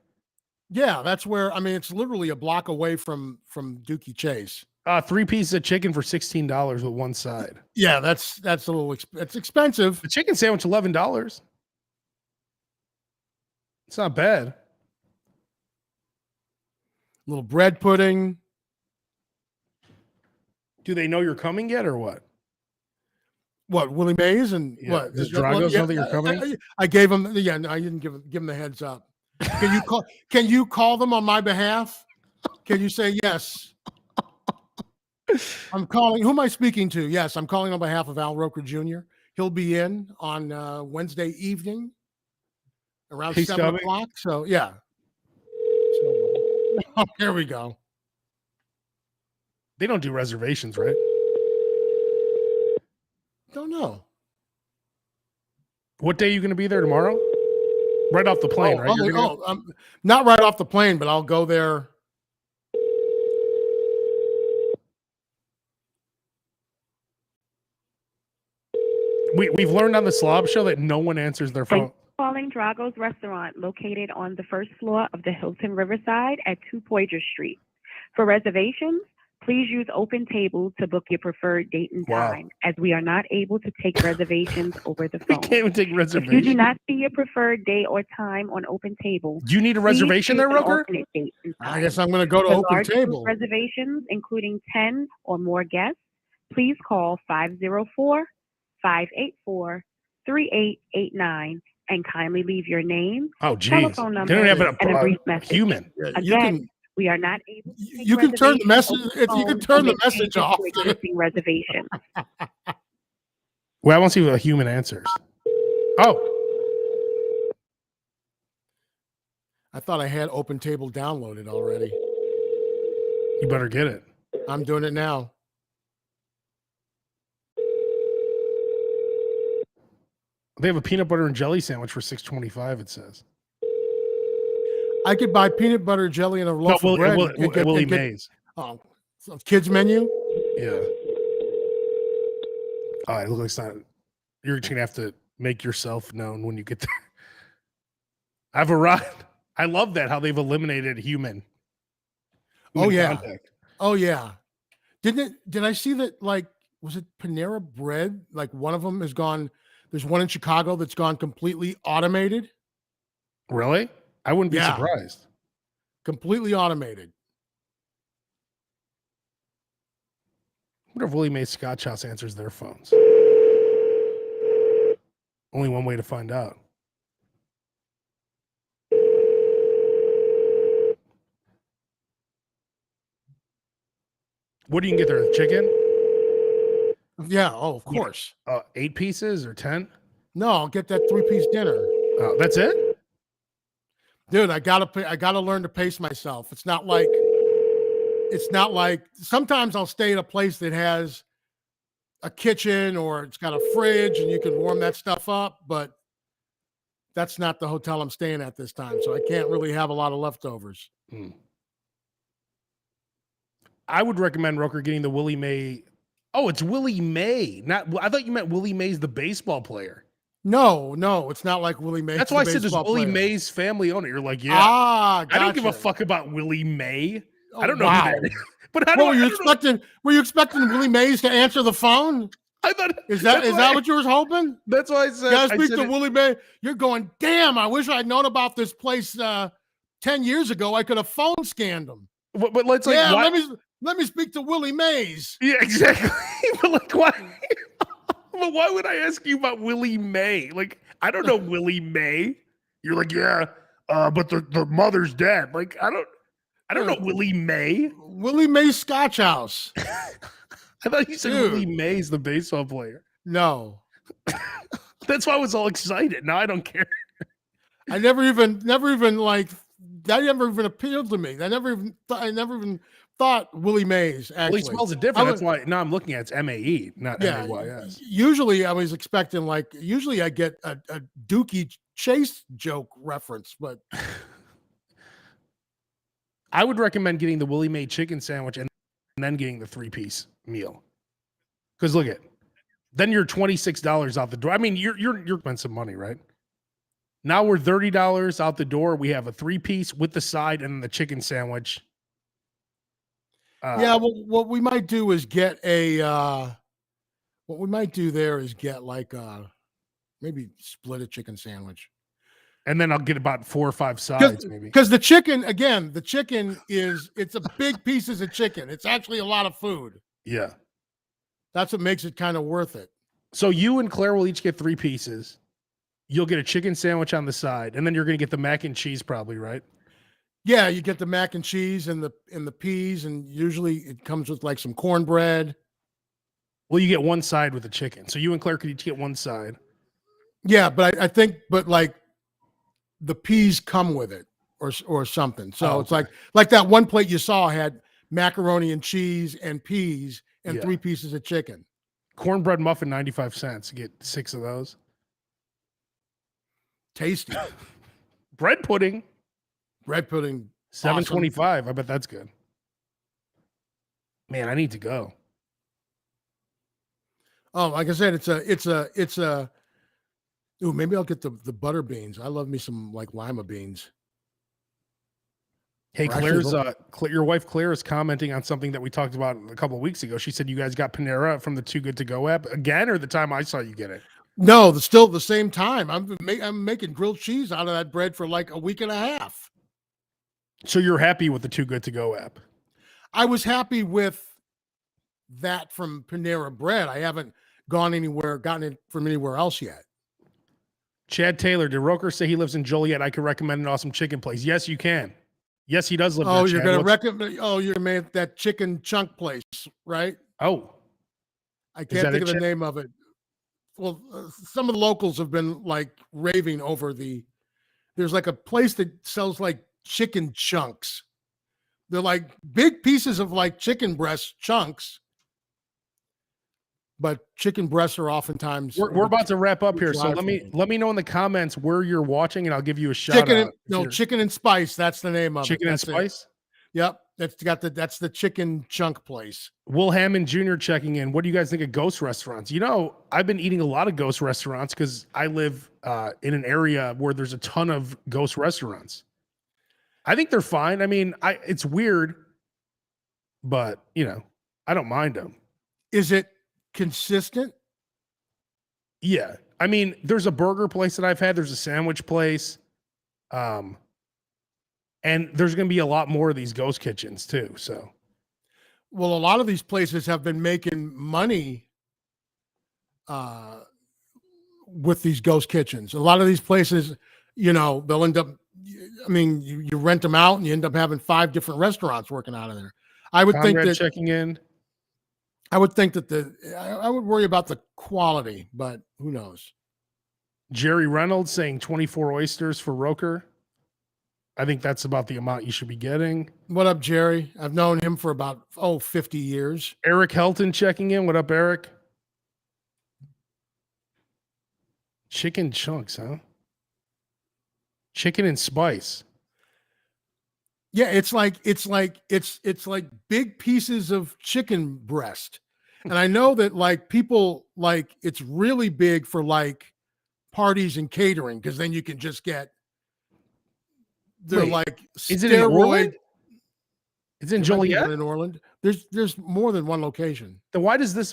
Yeah, that's where. I mean, it's literally a block away from Dookie Chase. 3 pieces of chicken for $16 with one side. Yeah, that's a little. It's expensive. The chicken sandwich $11. It's not bad. Little bread pudding. Do they know you're coming yet, or what? What, Willie Mae's and what? Does Dragos know that you're coming? I gave him. Yeah, no, I didn't give him the heads up. Can you call them on my behalf? Can you say yes? I'm calling. Who am I speaking to? Yes, I'm calling on behalf of Al Roker Jr. He'll be in on Wednesday evening around 7 o'clock. So yeah. Oh, here we go. They don't do reservations, right? Don't know. What day are you going to be there tomorrow? Right off the plane, right? Not right off the plane, but I'll go there. We've learned on the SLOB show that no one answers their phone. Calling Drago's Restaurant, located on the first floor of the Hilton Riverside at 2 Poydras Street. For reservations, please use Open Table to book your preferred date and time, as we are not able to take reservations over the phone. We can't even take reservations. If you do not see your preferred day or time on Open Table, do you need a reservation there, Roker? I guess I'm going to go to Open Table. Reservations, including 10 or more guests, please call 504-584-3889 and kindly leave your name, telephone number, and a brief message. Human. Again, we are not able to take you can turn the message if you can turn the message off. Reservation. Well, I want to see what a human answers. Oh. I thought I had Open Table downloaded already. You better get it. I'm doing it now. They have a peanut butter and jelly sandwich for $6.25. It says. I could buy peanut butter, jelly, and a loaf of bread. Willie Mays. Oh, so kids menu. Yeah. All right. Look like it's not. You're just gonna have to make yourself known when you get there. I've arrived. I love that how they've eliminated human Oh yeah. contact. Oh yeah. Did I see that? Like, was it Panera Bread? Like one of them has gone. There's one in Chicago that's gone completely automated. Really? I wouldn't be surprised. Completely automated. I wonder if Willie Mays Scotch House answers their phones. Only one way to find out. What do you get there? Chicken? Yeah. Oh, of course. 8 pieces or 10? No, I'll get that 3-piece dinner. Oh, that's it? Dude, I gotta learn to pace myself. It's not like sometimes I'll stay at a place that has a kitchen or it's got a fridge and you can warm that stuff up, but that's not the hotel I'm staying at this time. So I can't really have a lot of leftovers. I would recommend Roker getting the Willie May. Oh, it's Willie May. I thought you meant Willie Mays, the baseball player. No, it's not like Willie May. That's why I said this Willie Mays family owner. You're like, yeah. Gotcha. I don't give a fuck about Willie May. I don't know who that is. But were you expecting Willie Mays to answer the phone? I thought is that what you were hoping? That's why I said. Yeah, speak to Willie May. You're going, damn. I wish I'd known about this place 10 years ago. I could have phone scanned them. But let's let me speak to Willie Mays. Yeah, exactly. But like, why? But why would I ask you about Willie May? Like, I don't know Willie May. You're like, yeah, but the mother's dead. Like, I don't know Willie May. Willie May Scotch House. I thought you said Willie Mays, the baseball player. No. That's why I was all excited. Now I don't care. I never even like that. Never even appealed to me. I never even thought Willie Mays. Actually, well, he spells it different. That's why now I'm looking at it's M-A-E, not M-A-Y-S. Usually, I was expecting usually I get a Dookie Chase joke reference, but I would recommend getting the Willie May chicken sandwich and then getting the 3-piece meal. Because look at, then you're $26 out the door. I mean, you're spending some money, right? Now we're $30 out the door. We have a 3-piece with the side and the chicken sandwich. What we might do is get maybe split a chicken sandwich. And then I'll get about 4 or 5 sides, maybe. Because the chicken it's a big pieces of chicken. It's actually a lot of food. Yeah. That's what makes it kind of worth it. So you and Claire will each get 3 pieces. You'll get a chicken sandwich on the side, and then you're going to get the mac and cheese probably, right? Yeah, you get the mac and cheese and the peas, and usually it comes with like some cornbread. Well, you get one side with the chicken. So you and Claire could each get one side. Yeah, but I think like the peas come with it. or something. So it's like that one plate you saw had macaroni and cheese and peas and 3 pieces of chicken. Cornbread muffin, 95 cents. Get 6 of those. Tasty. Bread pudding. $7.25. Awesome. I bet that's good. Man, I need to go. Oh, like I said, it's a. Ooh, maybe I'll get the butter beans. I love me some like lima beans. Hey, your wife Claire is commenting on something that we talked about a couple of weeks ago. She said you guys got Panera from the Too Good to Go app again, or the time I saw you get it? No, still the same time. I'm making grilled cheese out of that bread for like a week and a half. So you're happy with the Too Good to Go app? I was happy with that from Panera Bread. I haven't gotten it from anywhere else yet. Chad Taylor, did Roker say he lives in Joliet? I could recommend an awesome chicken place. Yes, you can. Yes, he does live there. Oh, you're going to recommend? Oh, you're going to that chicken chunk place, right? Oh, I can't think of the name of it. Well, some of the locals have been like raving over there's like a place that sells like chicken chunks. They're like big pieces of like chicken breast chunks. But chicken breasts are oftentimes. We're about to wrap up here, so let me know in the comments where you're watching, and I'll give you a shout out. Chicken and Spice. That's the name of it. Chicken and Spice. Yep, that's the chicken chunk place. Will Hammond Jr. checking in. What do you guys think of ghost restaurants? You know, I've been eating a lot of ghost restaurants because I live in an area where there's a ton of ghost restaurants. I think they're fine. I mean, it's weird, but you know, I don't mind them. Is it consistent? Yeah. I mean, there's a burger place that I've had. There's a sandwich place. And there's going to be a lot more of these ghost kitchens too. So, well, a lot of these places have been making money with these ghost kitchens. A lot of these places, you know, they'll end up, I mean, you rent them out and you end up having 5 different restaurants working out of there. I would think that checking in. I would think that I would worry about the quality, but who knows? Jerry Reynolds saying 24 oysters for Roker. I think that's about the amount you should be getting. What up, Jerry? I've known him for about 50 years. Eric Helton checking in. What up, Eric? Chicken chunks, huh? Chicken and Spice. Yeah, it's like big pieces of chicken breast. And I know that like people like it's really big for like parties and catering because then you can just get like is it in Orland? It's in Joliet? In Orland. There's more than one location. Then why does their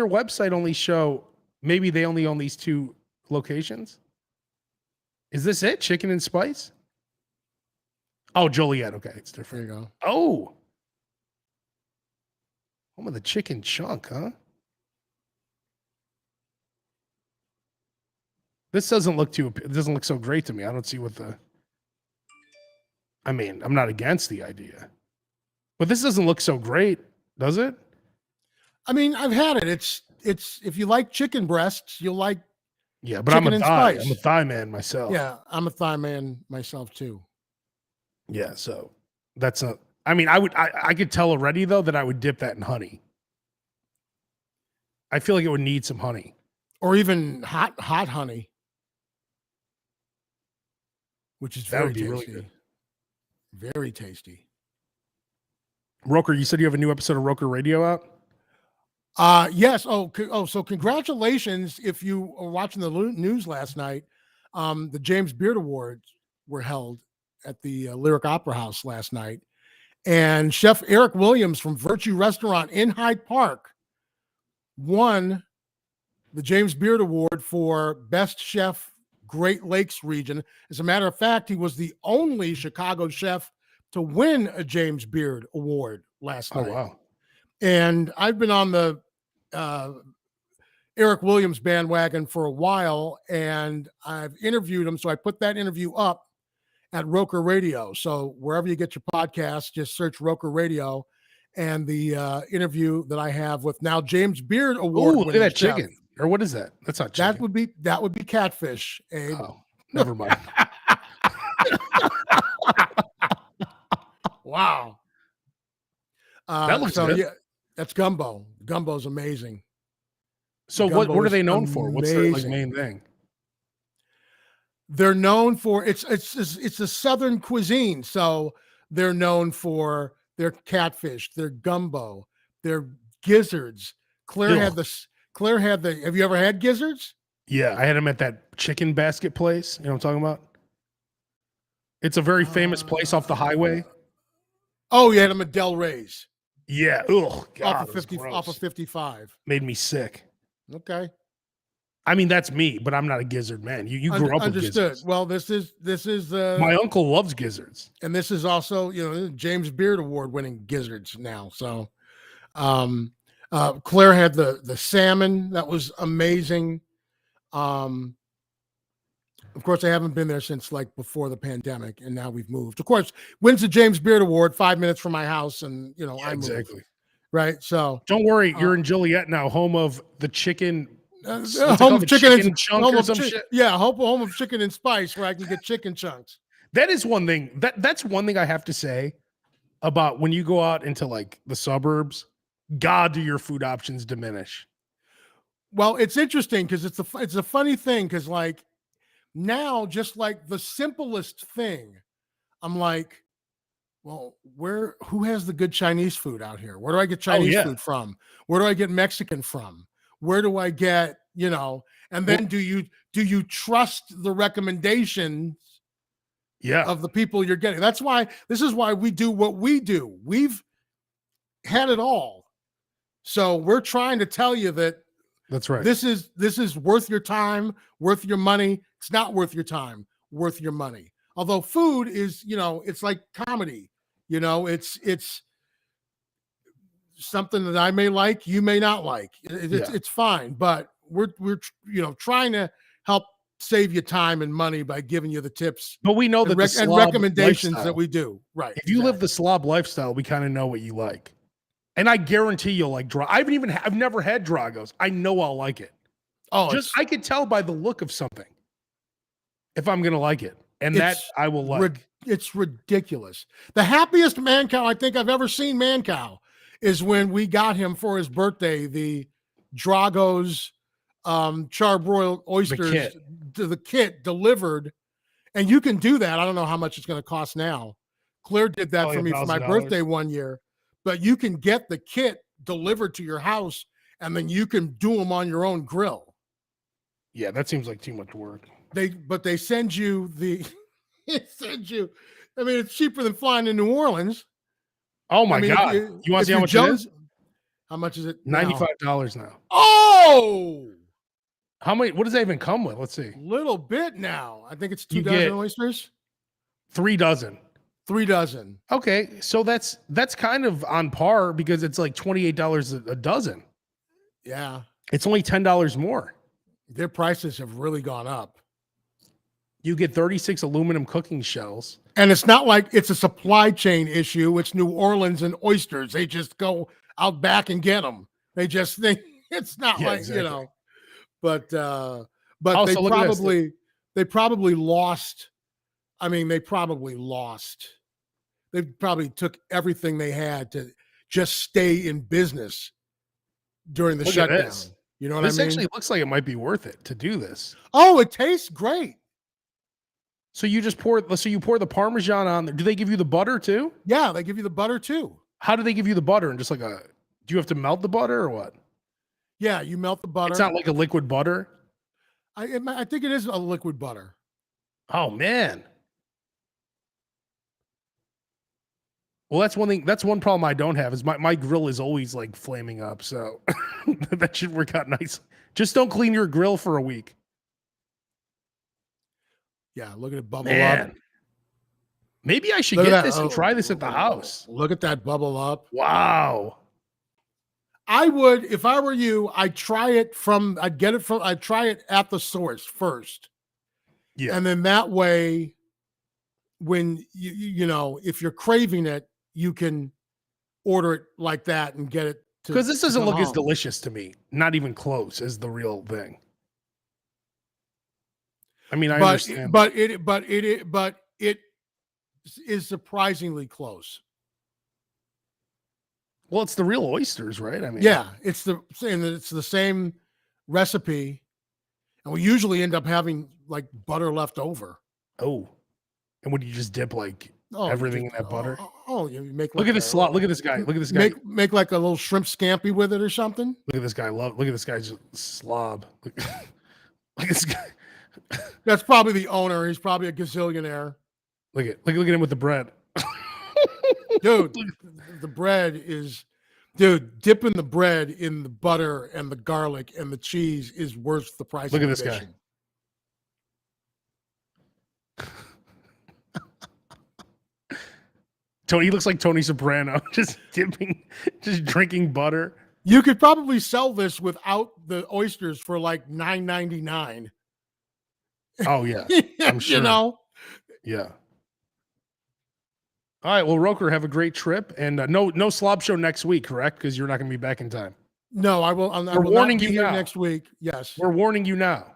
website only show maybe they only own these 2 locations? Is this it? Chicken and Spice? Oh, Joliet. Okay, it's different. There you go. Oh, home of the chicken chunk, huh? This doesn't look so great to me. I don't see what I mean, I'm not against the idea, but this doesn't look so great, does it? I mean, I've had it. It's if you like chicken breasts, you'll like. Yeah, but I'm a thigh man myself. Yeah, I'm a thigh man myself too. Yeah, so that's not. I mean, I could tell already though that I would dip that in honey. I feel like it would need some honey, or even hot honey, which is very tasty. Really good. Very tasty. Roker, you said you have a new episode of Roker Radio out? Yes. So congratulations if you were watching the news last night. The James Beard Awards were held at the Lyric Opera House last night. And Chef Eric Williams from Virtue Restaurant in Hyde Park won the James Beard Award for Best Chef Great Lakes region. As a matter of fact, he was the only Chicago chef to win a James Beard Award last night. Oh, wow. And I've been on the Eric Williams bandwagon for a while, and I've interviewed him. So I put that interview up at Roker Radio. So wherever you get your podcast, just search Roker Radio. And the interview that I have with now James Beard Award. Oh, look at that chicken. Or what is that? That's not chicken. That would be catfish, Abe. Oh, never mind. Wow. That looks So good. yeah, that's gumbo. Gumbo's amazing. So Gumbo what are is they known for? What's their like amazing. main thing? They're known for it's a southern cuisine. So they're known for their catfish, their gumbo, their gizzards. Claire had Ugh. the have you ever had gizzards? Yeah, I had them at that chicken basket place. You know what I'm talking about? It's a very famous place off the highway. Oh, you had them at Del Rey's. Yeah. Oh God, Off of 50 off of 55. Made me sick. Okay. I mean, that's me, but I'm not a gizzard man. You grew up with Understood. gizzards. Well, this is My uncle loves gizzards. and this is also, James Beard Award winning gizzards now. So Claire had the salmon that was amazing. Of course, I haven't been there since like before the pandemic, and now we've moved. Of course, wins the James Beard Award 5 minutes from my house, and Yeah, I moved. exactly. Right. So Don't worry, you're in Joliet now, home of the chicken. What's it home called? of The chicken and chunk home or of some shit. yeah, home of chicken and spice, where I can get chicken chunks. That is one thing. That's one thing I have to say about when you go out into like the suburbs. God, do your food options diminish? Well, it's interesting because it's a funny thing because like now, just like the simplest thing, I'm like, well, who has the good Chinese food out here? Where do I get Chinese food from? Where do I get Mexican from? Where do I get, and then do you trust the recommendations of the people you're getting? This is why we do what we do. We've had it all. So we're trying to tell you that that's right. This is worth your time, worth your money. It's not worth your time, worth your money. Although food is, it's like comedy. It's something that I may like, you may not like. It's fine, but we're trying to help save you time and money by giving you the tips. But we know that the and slob recommendations lifestyle, that we do. Right. If you live the slob lifestyle, we kind of know what you like. And I guarantee you'll like I've never had Dragos. I know I'll like it. Oh, I could tell by the look of something if I'm gonna like it, and that I will like. It's ridiculous. The happiest man cow I think I've ever seen man cow is when we got him for his birthday the Dragos charbroiled oysters, the kit delivered, and you can do that. I don't know how much it's going to cost now. Claire did that for me for my birthday one year. But you can get the kit delivered to your house, and then you can do them on your own grill. Yeah, that seems like too much work. They send you it's cheaper than flying to New Orleans. Oh my God. You want to see how much it is? How much is it? $95 now. Oh! What does that even come with? Let's see. Little bit now. I think it's 2 dozen oysters. 3 dozen. 3 dozen. Okay, so that's kind of on par because it's like $28 a dozen. Yeah. It's only $10 more. Their prices have really gone up. You get 36 aluminum cooking shells. And it's not like it's a supply chain issue. It's New Orleans and oysters. They just go out back and get them. They just think it's not exactly. But they probably lost. I mean, they probably took everything they had to just stay in business during the shutdown. You know what I mean? This actually looks like it might be worth it to do this. Oh, it tastes great. So you pour the Parmesan on there. Do they give you the butter too? Yeah, they give you the butter too. How do they give you the butter? And just like do you have to melt the butter or what? Yeah, you melt the butter. It's not like a liquid butter? I think it is a liquid butter. Oh, man. Well, that's one thing. That's one problem I don't have is my grill is always like flaming up. So that should work out nice. Just don't clean your grill for a week. Yeah, look at it bubble up. Maybe I should get this and try this at the house. Look at that bubble up. Wow. I would, if I were you, I'd try it at the source first. Yeah. And then that way, when if you're craving it, you can order it like that and get it. Because this doesn't look as delicious to me. Not even close as the real thing. I mean, I understand. But it is surprisingly close. Well, it's the real oysters, right? I mean, Yeah, it's the same recipe, and we usually end up having like butter left over. Oh, and would you just dip like everything in that butter? You make like Look at this slot. Look at this guy. Look at this guy. Make like a little shrimp scampi with it or something. Look at this guy. Look at this guy's slob. Look at this guy. That's probably the owner. He's probably a gazillionaire. Look at him with the bread. Dude, the bread is, dipping the bread in the butter and the garlic and the cheese is worth the price. Look at this guy. Tony, he looks like Tony Soprano, just drinking butter. You could probably sell this without the oysters for like $9.99. Oh yeah, I'm sure. Yeah. All right. Well, Roker, have a great trip, and no slob show next week, correct? Because you're not going to be back in time. No, I will. We're warning you now. Next week. Yes, we're warning you now.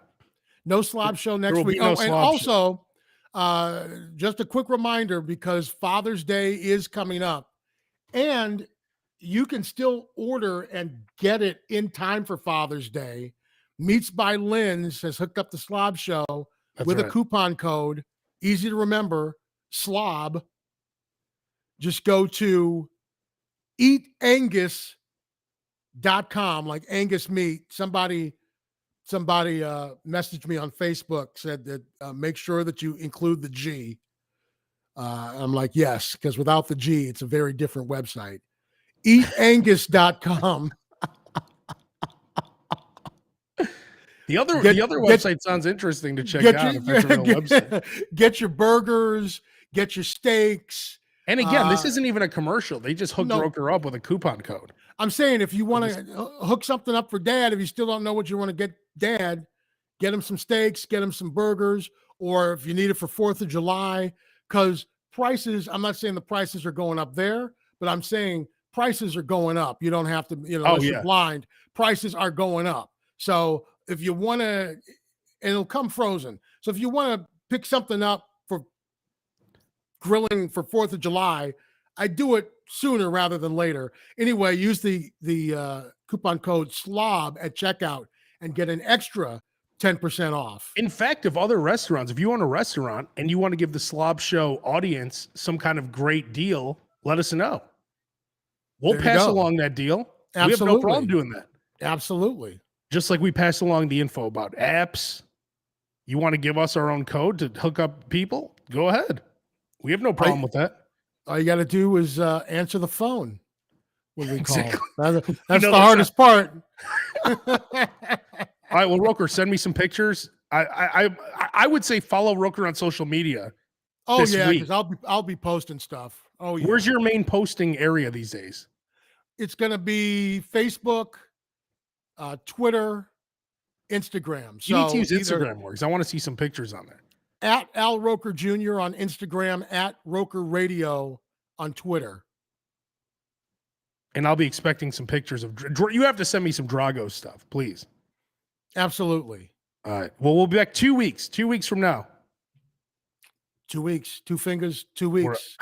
No slob show next week. And also, just a quick reminder, because Father's Day is coming up, and you can still order and get it in time for Father's Day. Meats by Lynn's has hooked up the slob show with a coupon code, easy to remember, SLOB. Just go to eatangus.com, like Angus meat. Somebody messaged me on Facebook, said that make sure that you include the G. I'm like, yes, because without the G, it's a very different website. Eatangus.com. The other website sounds interesting to check out. If that's a real website. Get your burgers, get your steaks. And again, this isn't even a commercial. They just hooked Roker up with a coupon code. I'm saying if you want to hook something up for Dad, if you still don't know what you want to get Dad, get him some steaks, get him some burgers, or if you need it for 4th of July, because prices, I'm not saying the prices are going up there, but I'm saying prices are going up. You don't have to, unless you're blind, prices are going up. So if you want to, and it'll come frozen. So if you want to pick something up for grilling for 4th of July, I do it sooner rather than later. Anyway, use the coupon code SLOB at checkout and get an extra 10% off. In fact, if other restaurants, if you own a restaurant and you want to give the Slob Show audience some kind of great deal, let us know. We'll pass along that deal. Absolutely. We have no problem doing that. Absolutely. Just like we pass along the info about apps. You want to give us our own code to hook up people? Go ahead. We have no problem with that. All you got to do is answer the phone when we call. Exactly. That's the hardest part. All right. Well, Roker, send me some pictures. I would say follow Roker on social media. Oh yeah, because I'll be posting stuff. Oh yeah. Where's your main posting area these days? It's gonna be Facebook, Twitter, Instagram. You need to use Instagram more because I want to see some pictures on there. At Al Roker Jr. on Instagram, at Roker Radio on Twitter. And I'll be expecting some pictures of. You have to send me some Drago stuff, please. Absolutely. All right. Well, we'll be back 2 weeks. 2 weeks from now. 2 weeks. 2 fingers. 2 weeks.